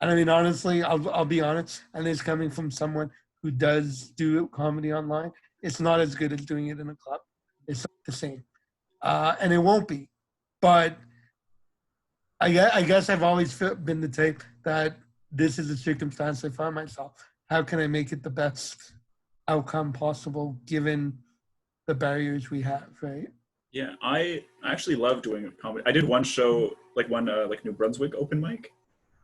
And I mean, honestly, I'll be honest, and it's coming from someone who does do comedy online. It's not as good as doing it in a club. It's not the same, and it won't be. But I guess I've always been the type that this is a circumstance I find myself. How can I make it the best outcome possible given the barriers we have, right? Yeah, I actually love doing comedy. I did one show, like New Brunswick open mic,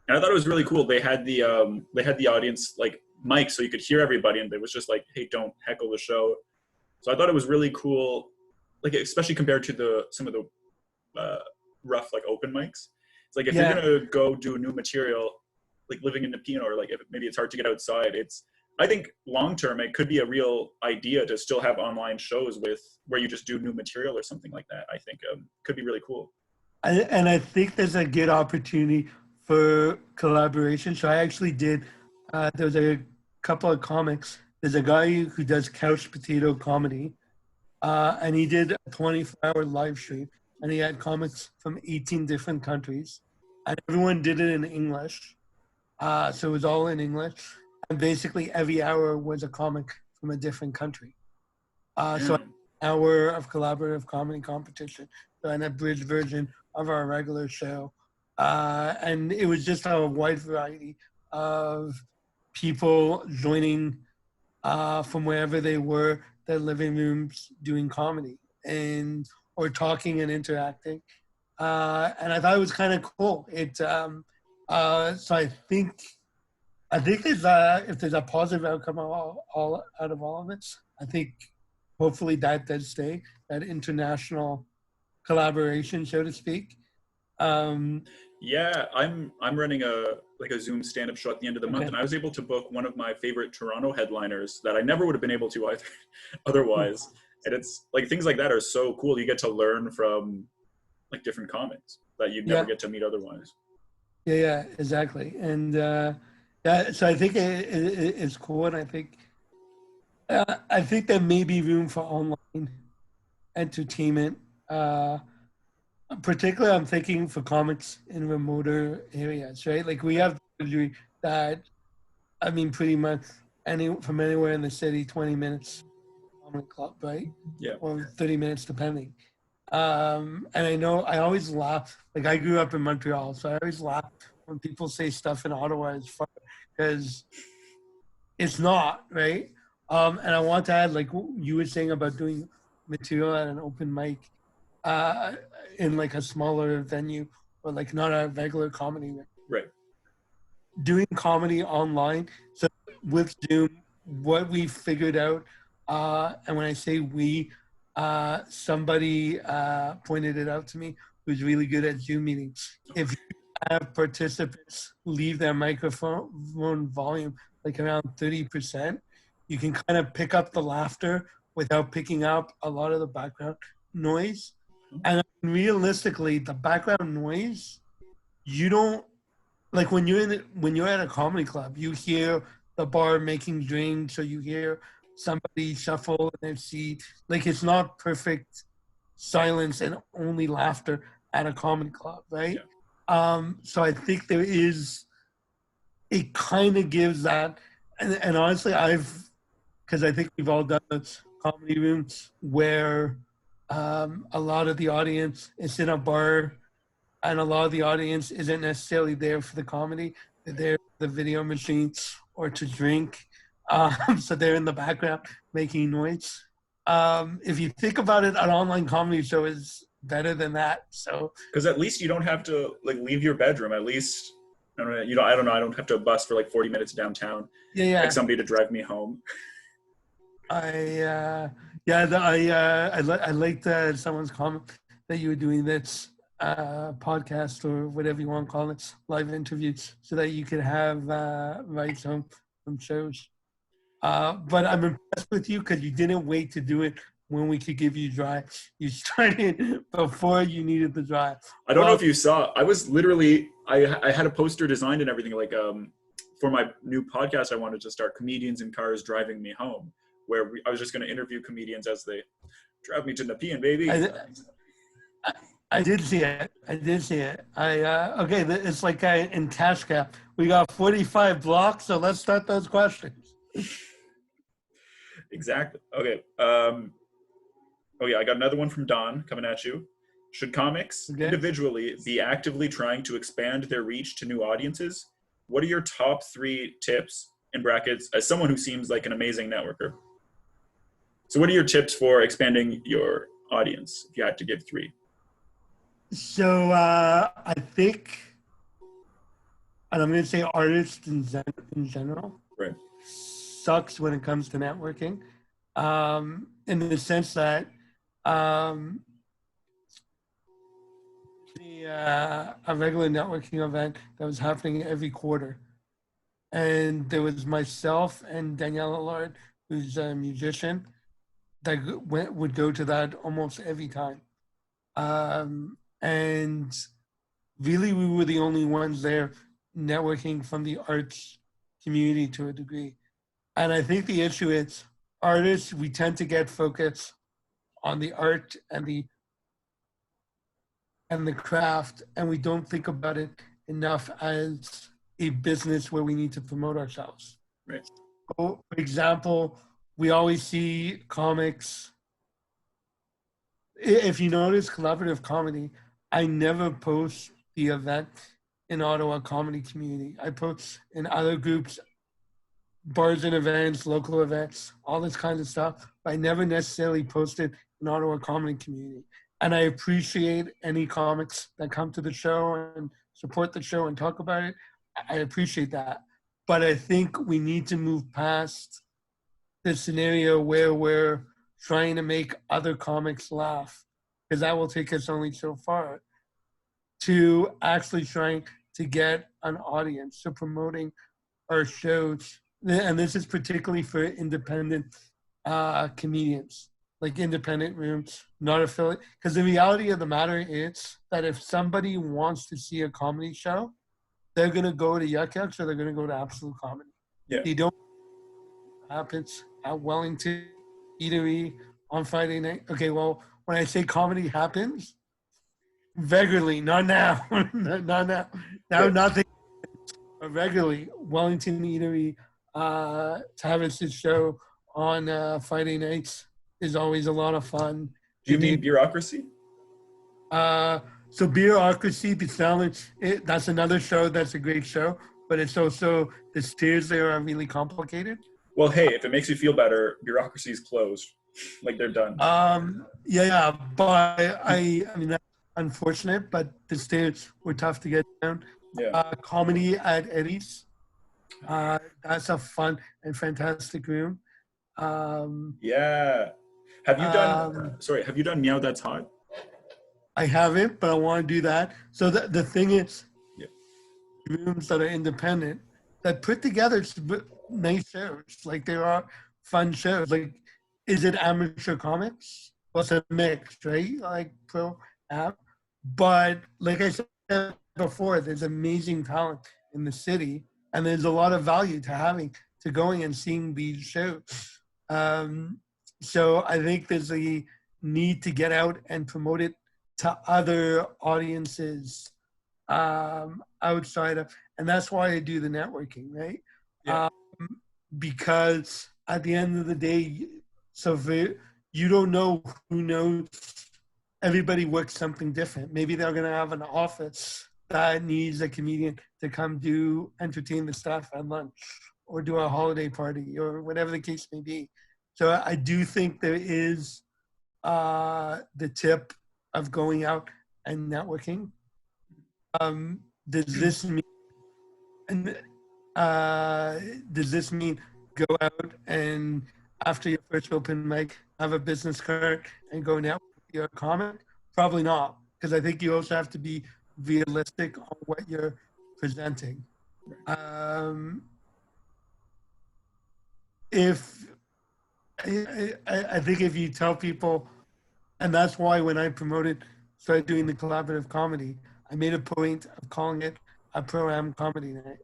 and I thought it was really cool. They had the audience like mic, so you could hear everybody, and it was just like, hey, don't heckle the show. So I thought it was really cool, like especially compared to some of the rough like open mics. It's like if you're gonna go do new material, like living in Nepean, or like if maybe it's hard to get outside, I think long term it could be a real idea to still have online shows with where you just do new material or something like that. I think could be really cool. And I think there's a good opportunity for collaboration. So I actually did, there was a couple of comics. There's a guy who does couch potato comedy, and he did a 24-hour live stream, and he had comics from 18 different countries, and everyone did it in English. So it was all in English, and basically every hour was a comic from a different country. So an hour of collaborative comedy competition, so an abridged version of our regular show. And it was just a wide variety of people joining from wherever they were, their living rooms, doing comedy and or talking and interacting. And I thought it was kind of cool. So I think there's if there's a positive outcome all out of all of it, I think hopefully that does stay, that international collaboration, so to speak. Yeah, I'm running a Zoom stand-up show at the end of the month, and I was able to book one of my favorite Toronto headliners that I never would have been able to either otherwise. And it's like things like that are so cool. You get to learn from like different comics that you'd never get to meet otherwise. Yeah, exactly. And so I think it's cool, and I think there may be room for online entertainment. Particularly, I'm thinking for comics in remoter areas, right? Like we have that, I mean, pretty much from anywhere in the city, 20 minutes comedy club, right? Yeah. Or 30 minutes, depending. And I know I always laugh. Like I grew up in Montreal, so I always laugh when people say stuff in Ottawa is fun because it's not, right? And I want to add, like you were saying about doing material at an open mic. In like a smaller venue or like not a regular comedy. Right. Doing comedy online. So with Zoom, what we figured out, and when I say we, somebody pointed it out to me who's really good at Zoom meetings. If you have participants leave their microphone volume like around 30%, you can kind of pick up the laughter without picking up a lot of the background noise. And realistically, the background noise, you don't like when you're at a comedy club, you hear the bar making drinks, or you hear somebody shuffle in their seat. Like it's not perfect silence and only laughter at a comedy club, right? Yeah. So I think it kind of gives that, and honestly, because I think we've all done this comedy rooms where. A lot of the audience is in a bar, and a lot of the audience isn't necessarily there for the comedy. They're there for the video machine or to drink. So they're in the background making noise. If you think about it, an online comedy show is better than that. So because at least you don't have to like leave your bedroom. At least I don't know. I don't have to bus for like 40 minutes downtown. Yeah. Like somebody to drive me home. I liked someone's comment that you were doing this podcast or whatever you want to call it, live interviews, so that you could have rights home from shows. But I'm impressed with you because you didn't wait to do it when we could give you dry. You started before you needed the dry. I don't know if you saw. I was literally I had a poster designed and everything like for my new podcast I wanted to start, Comedians in Cars Driving Me Home, where I was just going to interview comedians as they drive me to Nepean, baby. I did see it. Okay, it's like in Cash Cap. We got 45 blocks, so let's start those questions. Exactly. Okay. I got another one from Don coming at you. Should comics individually be actively trying to expand their reach to new audiences? What are your top 3 tips, in brackets, as someone who seems like an amazing networker? So what are your tips for expanding your audience, if you had to give 3? So I think, and I'm going to say artists in general, right, sucks when it comes to networking, in the sense that a regular networking event that was happening every quarter and there was myself and Danielle Allard, who's a musician, that would go to that almost every time. And really, we were the only ones there networking from the arts community to a degree. And I think the issue is artists, we tend to get focused on the art and the craft, and we don't think about it enough as a business where we need to promote ourselves. Right. So, for example, we always see comics. If you notice collaborative comedy, I never post the event in Ottawa comedy community. I post in other groups, bars and events, local events, all this kind of stuff. But I never necessarily posted in Ottawa comedy community. And I appreciate any comics that come to the show and support the show and talk about it. I appreciate that. But I think we need to move past the scenario where we're trying to make other comics laugh, because that will take us only so far, to actually trying to get an audience, so promoting our shows. And this is particularly for independent comedians, like independent rooms, not affiliate. Because the reality of the matter is that if somebody wants to see a comedy show, they're going to go to Yuck Yucks or they're going to go to Absolute Comedy. Yeah. They don't happens at Wellington Eatery on Friday night. Okay, well, when I say comedy happens, regularly, not now, not now, now nothing, but regularly, Wellington Eatery, Tavis's show on Friday nights is always a lot of fun. Do you mean Bureaucracy? So Bureaucracy, that's another show that's a great show, but it's also, the stairs there are really complicated. Well, hey, if it makes you feel better, Bureaucracy is closed. Like they're done. Yeah, but I mean, that's unfortunate, but the stairs were tough to get down. Yeah. Comedy at Eddie's. That's a fun and fantastic room. Yeah. Have you done Meow That's Hot? I haven't, but I want to do that. So the thing is, yeah, rooms that are independent that put together nice shows. Like, there are fun shows. Like, is it amateur comics? Well, it's a mix, right? Like pro app. But like I said before, there's amazing talent in the city, and there's a lot of value to going and seeing these shows. So I think there's a need to get out and promote it to other audiences outside of, and that's why I do the networking, right? Yeah. Because at the end of the day, so you don't know who knows. Everybody works something different. Maybe they're going to have an office that needs a comedian to come entertain the staff at lunch or do a holiday party or whatever the case may be. So I do think there is the tip of going out and networking. Does this mean go out and after your first open mic have a business card and go network with your comic? Probably not, because I think you also have to be realistic on what you're presenting. If I think if you tell people, and that's why when I started doing the collaborative comedy, I made a point of calling it a pro-am comedy night.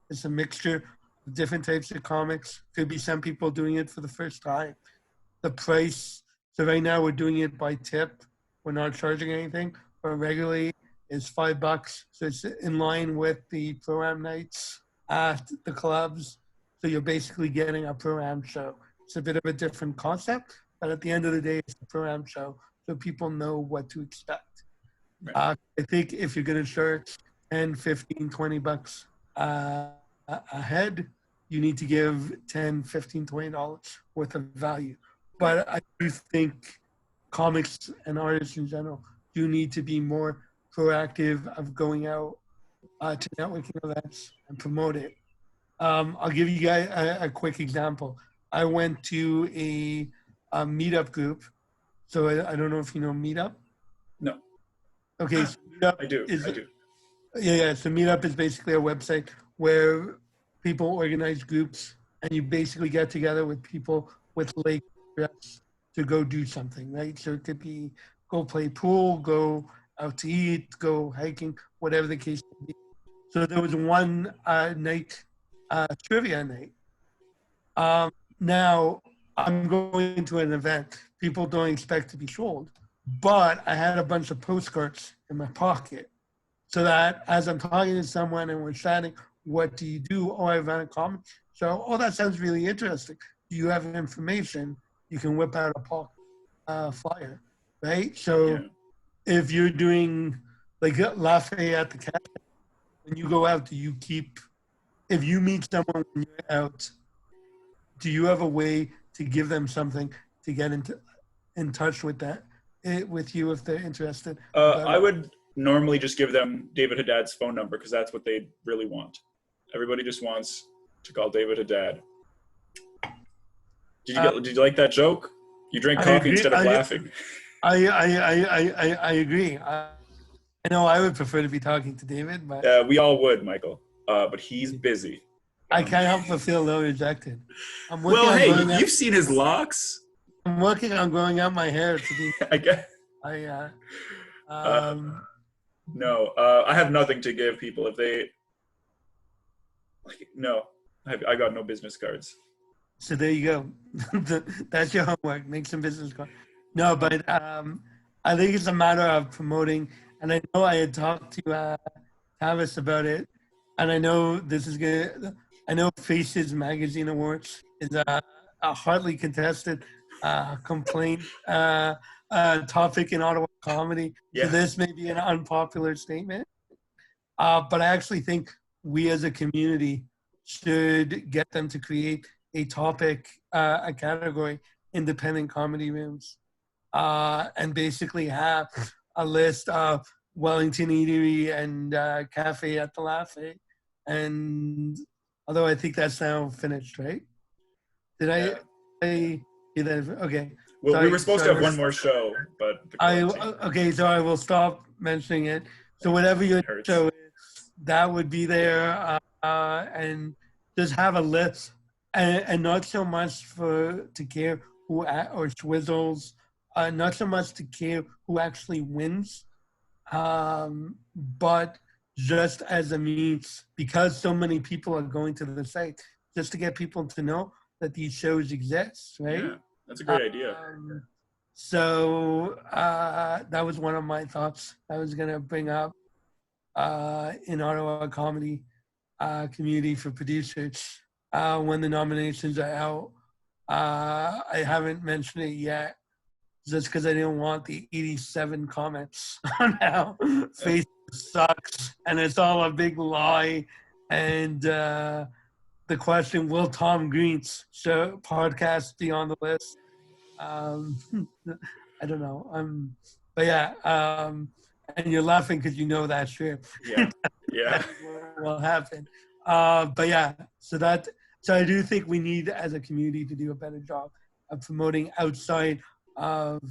It's a mixture of different types of comics. Could be some people doing it for the first time. The price, so right now we're doing it by tip. We're not charging anything, but regularly is $5. So it's in line with the pro-am nights at the clubs. So you're basically getting a pro-am show. It's a bit of a different concept, but at the end of the day, it's a pro-am show, so people know what to expect. Right. I think if you're going to charge 10, 15, 20 bucks a head, you need to give 10, 15, $20 worth of value. But I do think comics and artists in general do need to be more proactive of going out to networking events and promote it. I'll give you guys a quick example. I went to a meetup group. So I don't know if you know Meetup. No. Okay. So Meetup I do. Yeah. So Meetup is basically a website where people organize groups, and you basically get together with people with like interests to go do something, right? So it could be go play pool, go out to eat, go hiking, whatever the case may be. So there was one night, trivia night. Now I'm going to an event. People don't expect to be sold, but I had a bunch of postcards in my pocket so that as I'm talking to someone and we're chatting, what do you do? Oh, I have a comment. So, oh, that sounds really interesting. Do you have information? You can whip out a flyer, right? So Yeah. if you're doing like Lafayette at the cafe, when you go out, do you keep, if you meet someone when you're out, do you have a way to give them something to get in touch with that, with you if they're interested about I it? would normally just give them David Haddad's phone number because that's what they really want. Everybody just wants to call David Haddad. Did you like that joke? You drank I coffee agree. instead of laughing. I agree. I know I would prefer to be talking to David, but We all would, Michael. But he's busy. I can't help but feel a little rejected. I'm working Well, on hey, growing out. you've seen his locks. I'm working on growing out my hair to be. I guess. No, I have nothing to give people if they. No, I got no business cards. So there you go. That's your homework. Make some business cards. No, but I think it's a matter of promoting. And I know I had talked to Tavis about it, and I know this is gonna. I know Faces Magazine Awards is a hotly contested complaint topic in Ottawa comedy. Yeah. So this may be an unpopular statement, but I actually think we as a community should get them to create a topic, a category, independent comedy rooms, and basically have a list of Wellington Eatery and Cafe at the Laffy. And although I think that's now finished, right? Did Yeah. I hear that? Okay. Well, Sorry, we were supposed to have one more show, but the quarantine. Okay, so I will stop mentioning it. So whatever your hurts. show is, that would be there, and just have a list, and not so much to care who or Swizzles, not so much to care who actually wins, but just as a means, because so many people are going to the site, just to get people to know that these shows exist, right? Yeah, that's a great idea. So that was one of my thoughts I was going to bring up in Ottawa comedy community for producers when the nominations are out. I haven't mentioned it yet just because I didn't want the 87 comments on how Facebook sucks and it's all a big lie. And the question, will Tom Green's show podcast be on the list? I don't know. But yeah, and you're laughing because you know that's true. Yeah, yeah. Will happen. But yeah, so I do think we need as a community to do a better job of promoting outside of,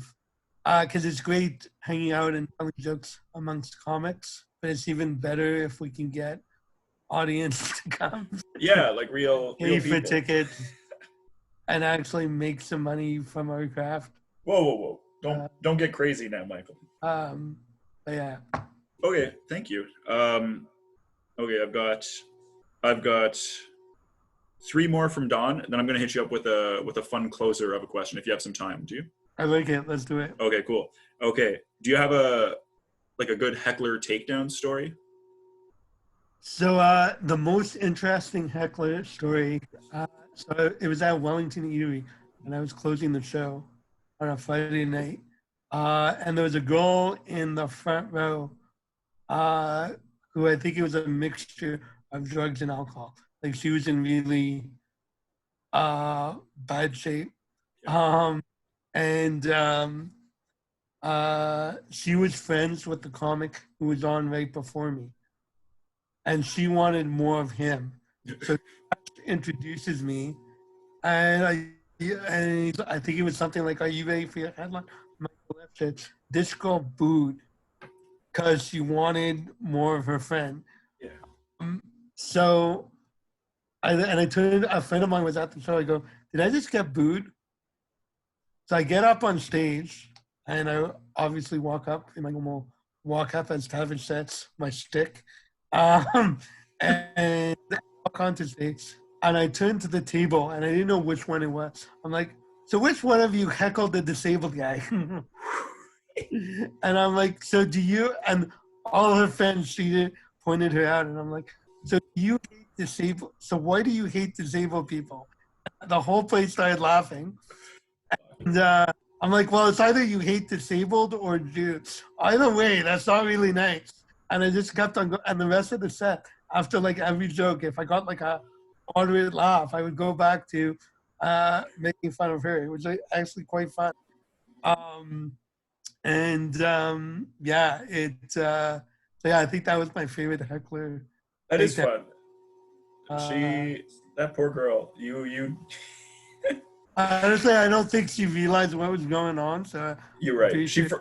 because it's great hanging out and telling jokes amongst comics, but it's even better if we can get audience to come. Yeah, like real pay for people. tickets and actually make some money from our craft. Whoa! Don't get crazy now, Michael. But yeah. Okay, thank you. Okay, I've got 3 more from Don, and then I'm gonna hit you up with a fun closer of a question if you have some time. Do you? I like it. Let's do it. Okay, cool. Okay, do you have a good heckler takedown story? So the most interesting heckler story. So it was at Wellington Eatery, and I was closing the show on a Friday night, and there was a girl in the front row who I think it was a mixture of drugs and alcohol. Like she was in really bad shape. And she was friends with the comic who was on right before me. And she wanted more of him. So she introduces me, and I think it was something like, "Are you ready for your headline?" Michael Lifshitz. This girl booed because she wanted more of her friend. Yeah. So I turned, a friend of mine was at the show. I go, did I just get booed? So I get up on stage and I obviously walk up in my normal walk up, as Tavish said, my stick. Um, and I walk onto stage and I turned to the table and I didn't know which one it was. I'm like, so which one of you heckled the disabled guy? And I'm like, so do you? And all her friends pointed her out, and I'm like, so do you hate disabled? So why do you hate disabled people? The whole place started laughing, and I'm like, well, it's either you hate disabled or Jews. Either way, that's not really nice. And I just kept on, and the rest of the set, after like every joke, if I got like a moderate laugh, I would go back to making fun of her. It was like, actually quite fun. Um, and yeah, so yeah, I think that was my favorite heckler. That Like is that. fun. That poor girl. You. Honestly, I don't think she realized what was going on. So You're right.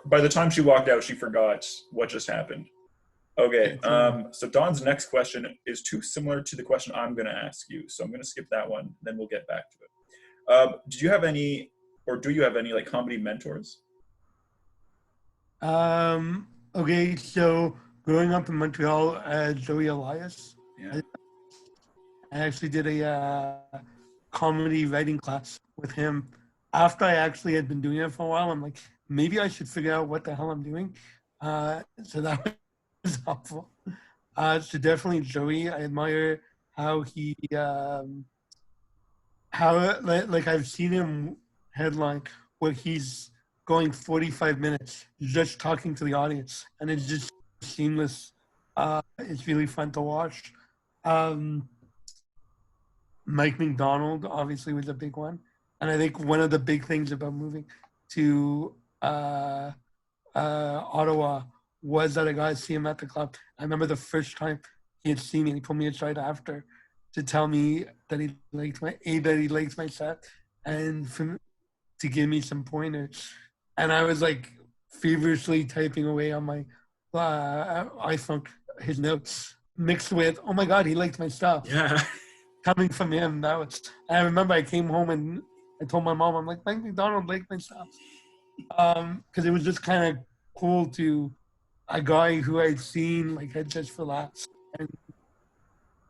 By the time she walked out, she forgot what just happened. Okay. So Don's next question is too similar to the question I'm going to ask you, so I'm going to skip that one. Then we'll get back to it. Did you have any, or do you have any like comedy mentors? Okay, so growing up in Montreal, Joey Elias. Yeah. I actually did a comedy writing class with him. After I actually had been doing it for a while, I'm like, maybe I should figure out what the hell I'm doing. So that was helpful. So definitely Joey. I admire how he, how like I've seen him headline where he's going 45 minutes just talking to the audience, and it's just seamless. It's really fun to watch. Mike McDonald obviously was a big one, and I think one of the big things about moving to Ottawa was that I got to see him at the club. I remember the first time he had seen me, he pulled me aside after to tell me that he liked my set, and to give me some pointers. And I was like feverishly typing away on my iPhone his notes, mixed with, oh my God, he liked my stuff. Yeah. Coming from him, that was. And I remember I came home and I told my mom, I'm like, Mike McDonald liked my stuff. Because it was just kind of cool to a guy who I'd seen like had just for laughs and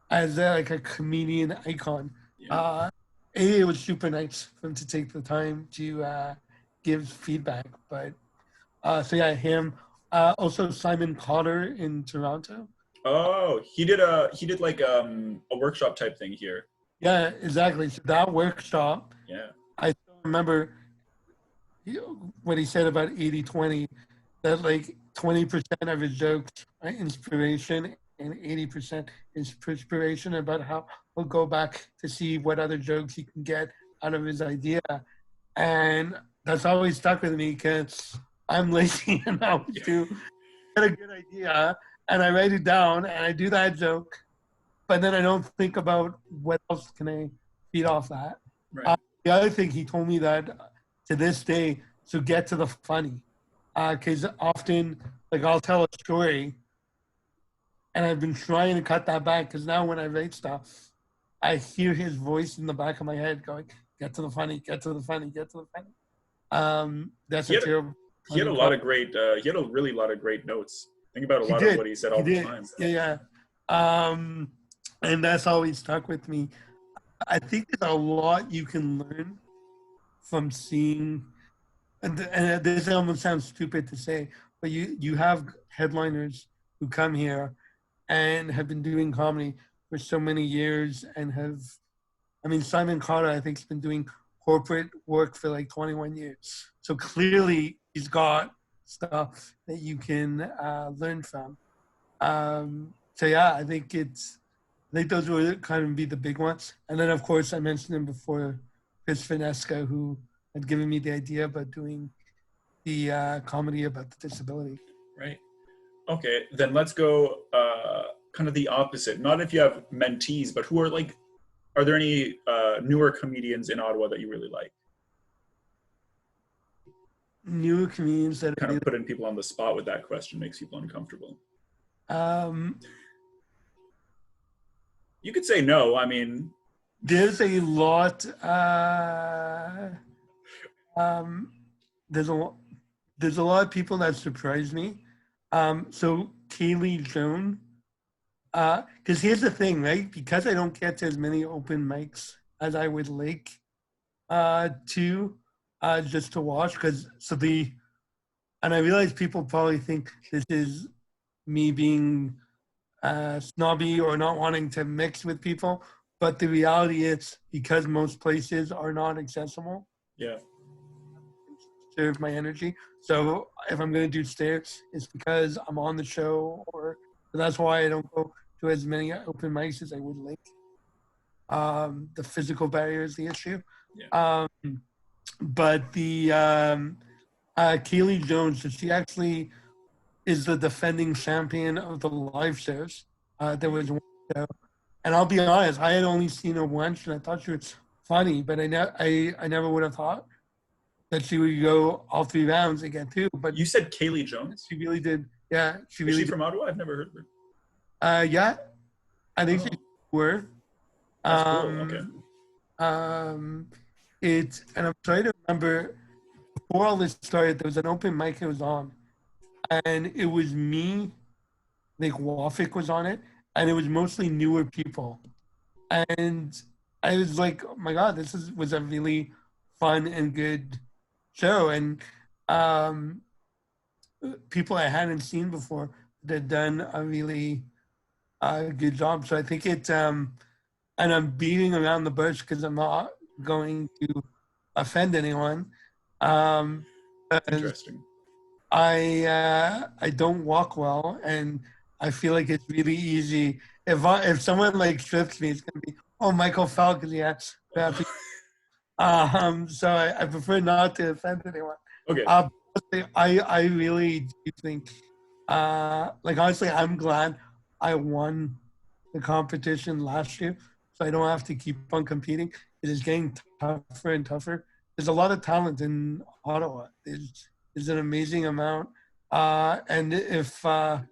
as like a comedian icon. Yeah. It was super nice for him to take the time to give feedback. But so yeah, him. Also Simon Cotter in Toronto. Oh, he did like a workshop type thing here. Yeah, exactly. So that workshop, Yeah. I still remember what he said about 80-20, that like 20% of his jokes are inspiration and 80% is perspiration, about how he'll go back to see what other jokes he can get out of his idea. And that's always stuck with me because I'm lazy enough to get a good idea and I write it down and I do that joke, but then I don't think about what else can I feed off that. Right. The other thing he told me that to this day, to get to the funny, because often like I'll tell a story and I've been trying to cut that back because now when I write stuff, I hear his voice in the back of my head going, get to the funny, get to the funny, get to the funny. That's a terrible. He had a lot of great, he had a really lot of great notes. Think about a lot of what he said all the time. Yeah. And that's always stuck with me. I think there's a lot you can learn from seeing, and this almost sounds stupid to say, but you have headliners who come here and have been doing comedy for so many years and have, I mean, Simon Carter, I think, has been doing corporate work for like 21 years. So clearly he's got stuff that you can learn from. So yeah, I think those would kind of be the big ones. And then of course I mentioned him before, Chris Finesca, who had given me the idea about doing the comedy about the disability. Right. Okay, then let's go kind of the opposite. Not if you have mentees, but who are like, are there any newer comedians in Ottawa that you really like? Newer comedians that kind of putting people on the spot with that question makes people uncomfortable. You could say no. I mean, there's a lot. Um, there's a lot. There's a lot of people that surprise me. So Kaylee Joan. Because here's the thing, right? Because I don't get to as many open mics as I would like to, just to watch. And I realize people probably think this is me being snobby or not wanting to mix with people. But the reality is, because most places are not accessible, Yeah. serve my energy. So if I'm going to do stairs, it's because I'm on the show, or that's why I don't go to as many open mics as I would like. The physical barrier is the issue. Yeah. But the Keely Jones, she actually is the defending champion of the live shows. There was one show, and I'll be honest, I had only seen her once, and I thought she was funny, but I never would have thought that she would go all 3 rounds and get through. But You said Kaylee Jones? she really did. Yeah, she Is really she did. from Ottawa? I've never heard of her. Yeah, I think she Oh, were. that's cool. Okay. Um, and I'm trying to remember before all this started, there was an open mic I was on, and it was me, like Wafik was on it, and it was mostly newer people, and I was like, oh my god, was a really fun and good show, and um, people I hadn't seen before that had done a really good job. So I think and I'm beating around the bush because I'm not going to offend anyone. Um, Interesting. I don't walk well, and I feel like it's really easy. If someone like trips me, it's gonna be, oh, Michael fell because he had bad. So I prefer not to offend anyone. Okay. I really do think, like honestly, I'm glad I won the competition last year, so I don't have to keep on competing. It is getting tougher and tougher. There's a lot of talent in Ottawa. There's an amazing amount, and if I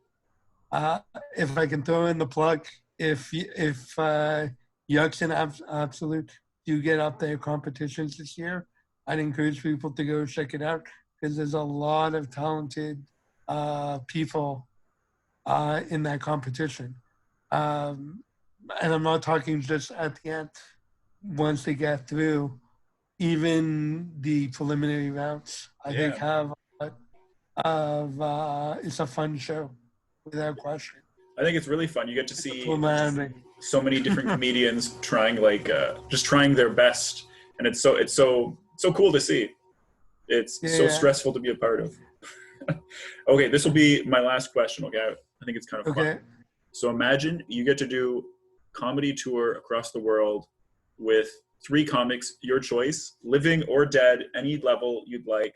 can throw in the plug, if Yucks and Absolute do get up their competitions this year, I'd encourage people to go check it out because there's a lot of talented people in that competition. Um, and I'm not talking just at the end. Once they get through, even the preliminary rounds, I think Yeah. have it's a fun show without question. I think it's really fun. You get to see Romantic. so many different comedians trying just trying their best, and it's so cool to see. It's so stressful to be a part of. Okay, this will be my last question. Okay, I think it's kind of fun. So imagine you get to do comedy tour across the world with 3 comics, your choice, living or dead, any level you'd like,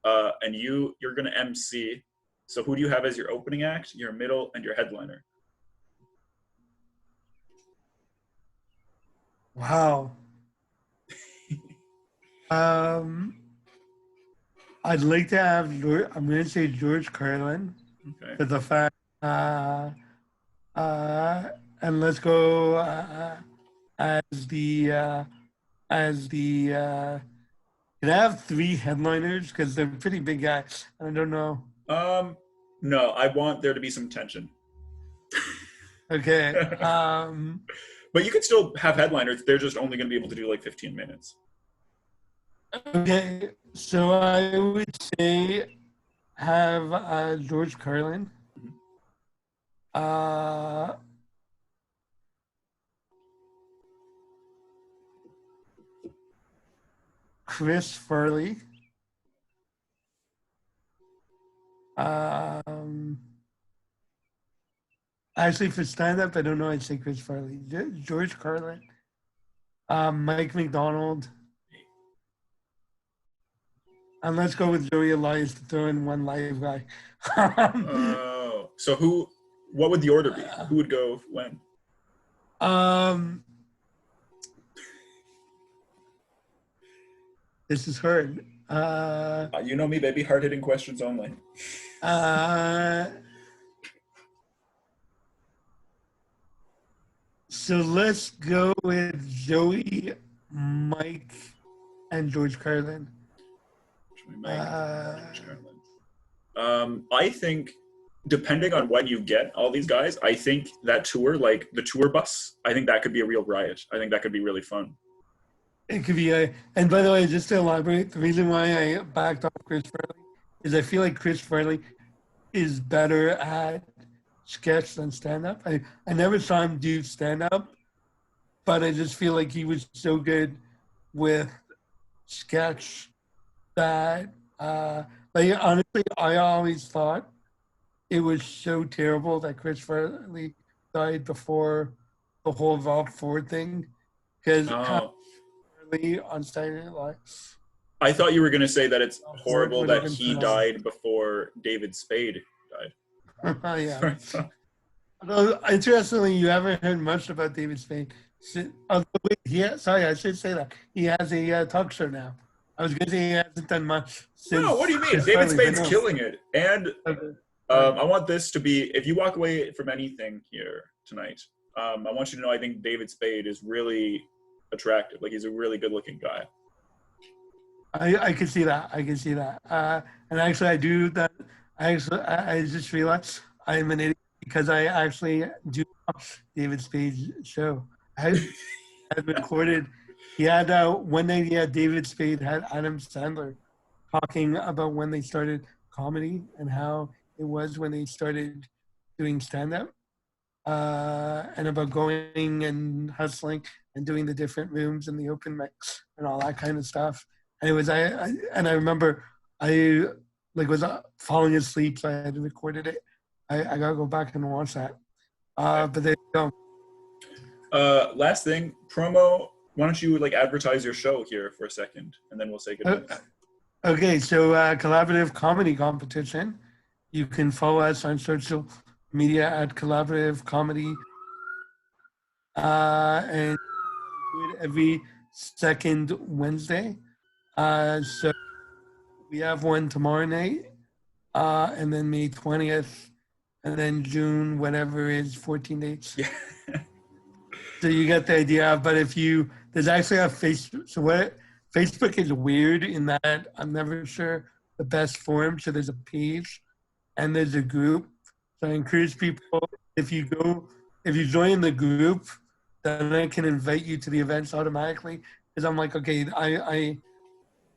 and you're gonna MC. So who do you have as your opening act, your middle, and your headliner? Wow. I'd like to have I'm going to say George Carlin. Okay. For the fact, and let's go as the can I have 3 headliners because they're pretty big guys. I don't know. No, I want there to be some tension. Okay. But you could still have headliners. They're just only going to be able to do like 15 minutes. Okay. So I would say have George Carlin. Chris Farley. Actually, for stand-up, I don't know. I'd say Chris Farley, George Carlin, Mike McDonald, and let's go with Joey Elias to throw in one live guy. Oh, so what would the order be? Who would go when? This is hard. You know me, baby. Hard-hitting questions only. So let's go with Joey, Mike, and George Carlin. I think depending on when you get all these guys, I think that tour, like the tour bus, I think that could be a real riot. I think that could be really fun. It could be a, and by the way, just to elaborate, the reason why I backed off Chris Farley is I feel like Chris Farley is better at sketch than stand up. I never saw him do stand up, but I just feel like he was so good with sketch that, like, honestly, I always thought it was so terrible that Chris Farley died before the whole Vault Forward thing because Oh, on Saturday Night Live. I thought you were going to say that it's horrible would have that been he phenomenal. died before David Spade died. Yeah. Although, interestingly, you haven't heard much about David Spade. Although, sorry, I should say that. He has a talk show now. I was going to say he hasn't done much since. No, what do you mean? Chris David Farley, but Spade's no. killing it. And Okay. I want this to be, if you walk away from anything here tonight, I want you to know I think David Spade is really attractive. Like, he's a really good-looking guy. I can see that. I can see that. And actually, I do that. I just realized I'm an idiot because I actually do watch David Spade's show. I had recorded. He had one night. He had David Spade had Adam Sandler talking about when they started comedy and how it was when they started doing stand up, and about going and hustling and doing the different rooms and the open mics and all that kind of stuff. And it was and I remember I like was falling asleep, so I had recorded it. I gotta go back and watch that. But there you go. Last thing, promo. Why don't you like advertise your show here for a second, and then we'll say goodnight. Okay, so collaborative comedy competition. You can follow us on social media at Collaborative Comedy, and do it every second Wednesday. So we have one tomorrow night, and then May 20th, and then June, whatever is 14 days. Yeah. So you get the idea. But if there's actually a Facebook. So Facebook is weird in that I'm never sure the best form. So there's a page, and there's a group. So I encourage people, if you join the group, then I can invite you to the events automatically. Because I'm like, okay, I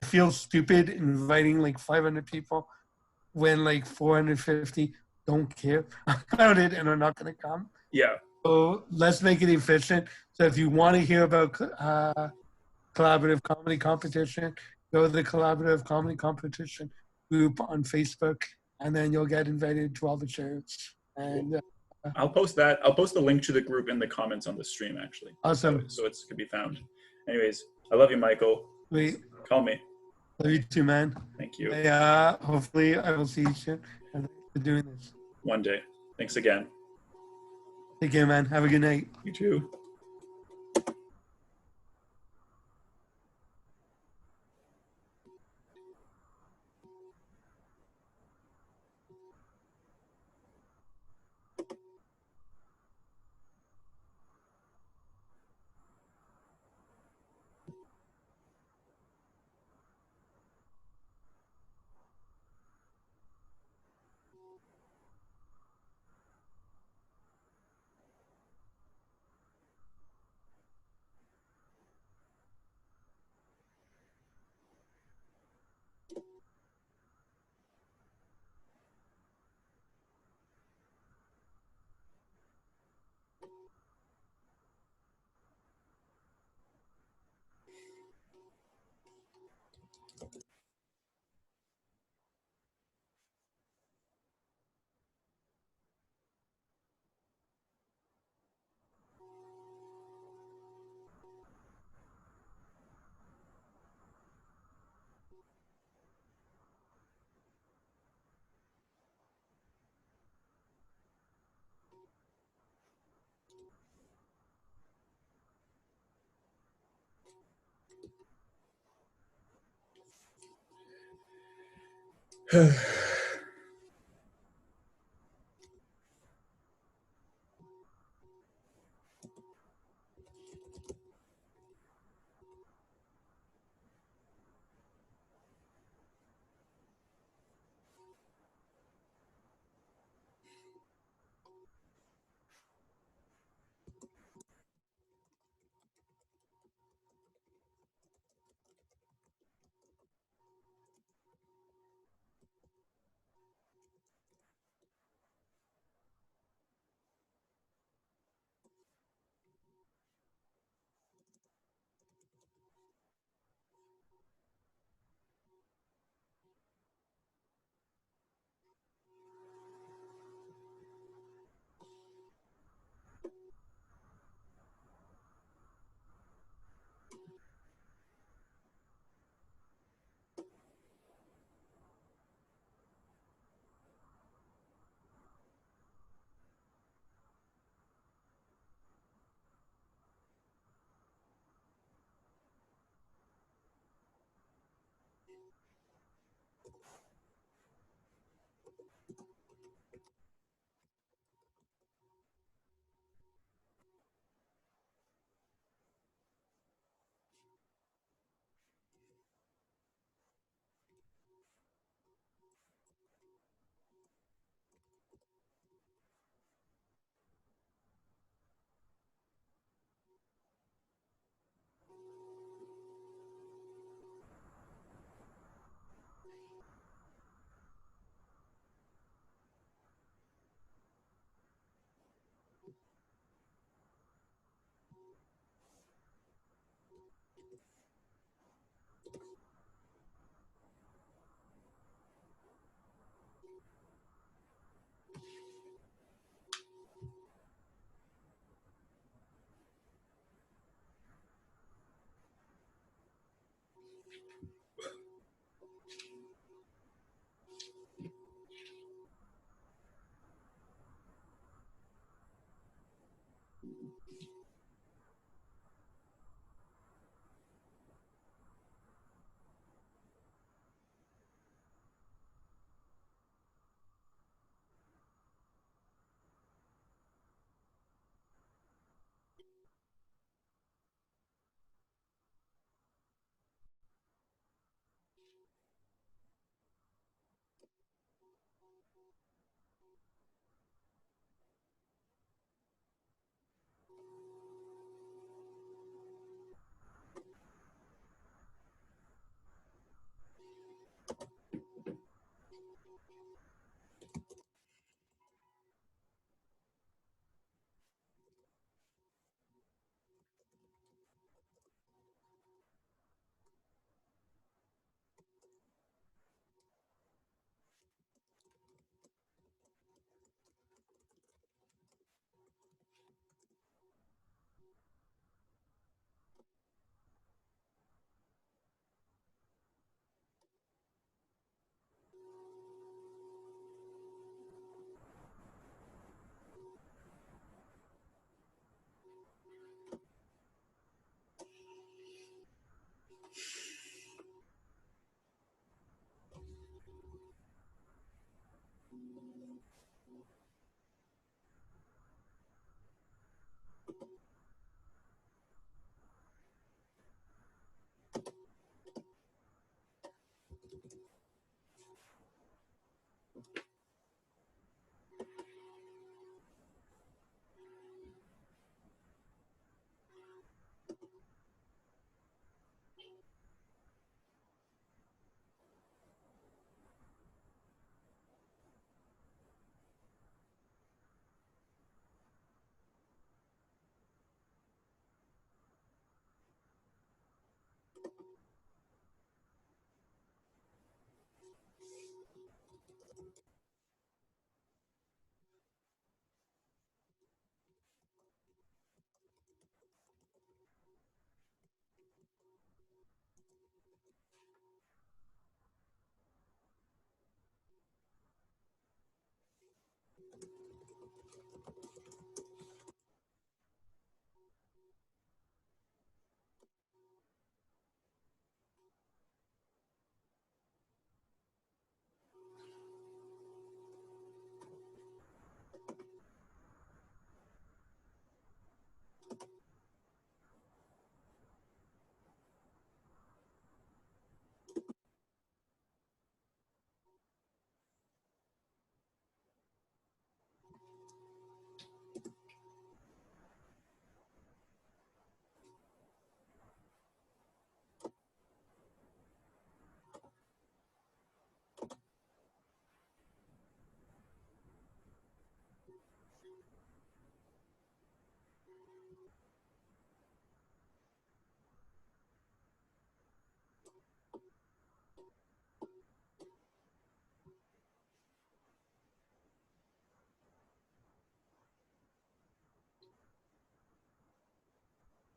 feel stupid inviting like 500 people when like 450 don't care about it and are not going to come. Yeah. So let's make it efficient. So if you want to hear about collaborative comedy competition, go to the collaborative comedy competition group on Facebook, and then you'll get invited to all the shows. And I'll post that. I'll post the link to the group in the comments on the stream, actually. Awesome. So it can be found. Anyways, I love you, Michael. Wait. Call me. Love you too, man. Thank you. Hopefully I will see you soon. And thanks for doing this. One day. Thanks again. Take care, man. Have a good night. You too.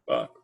Fuck.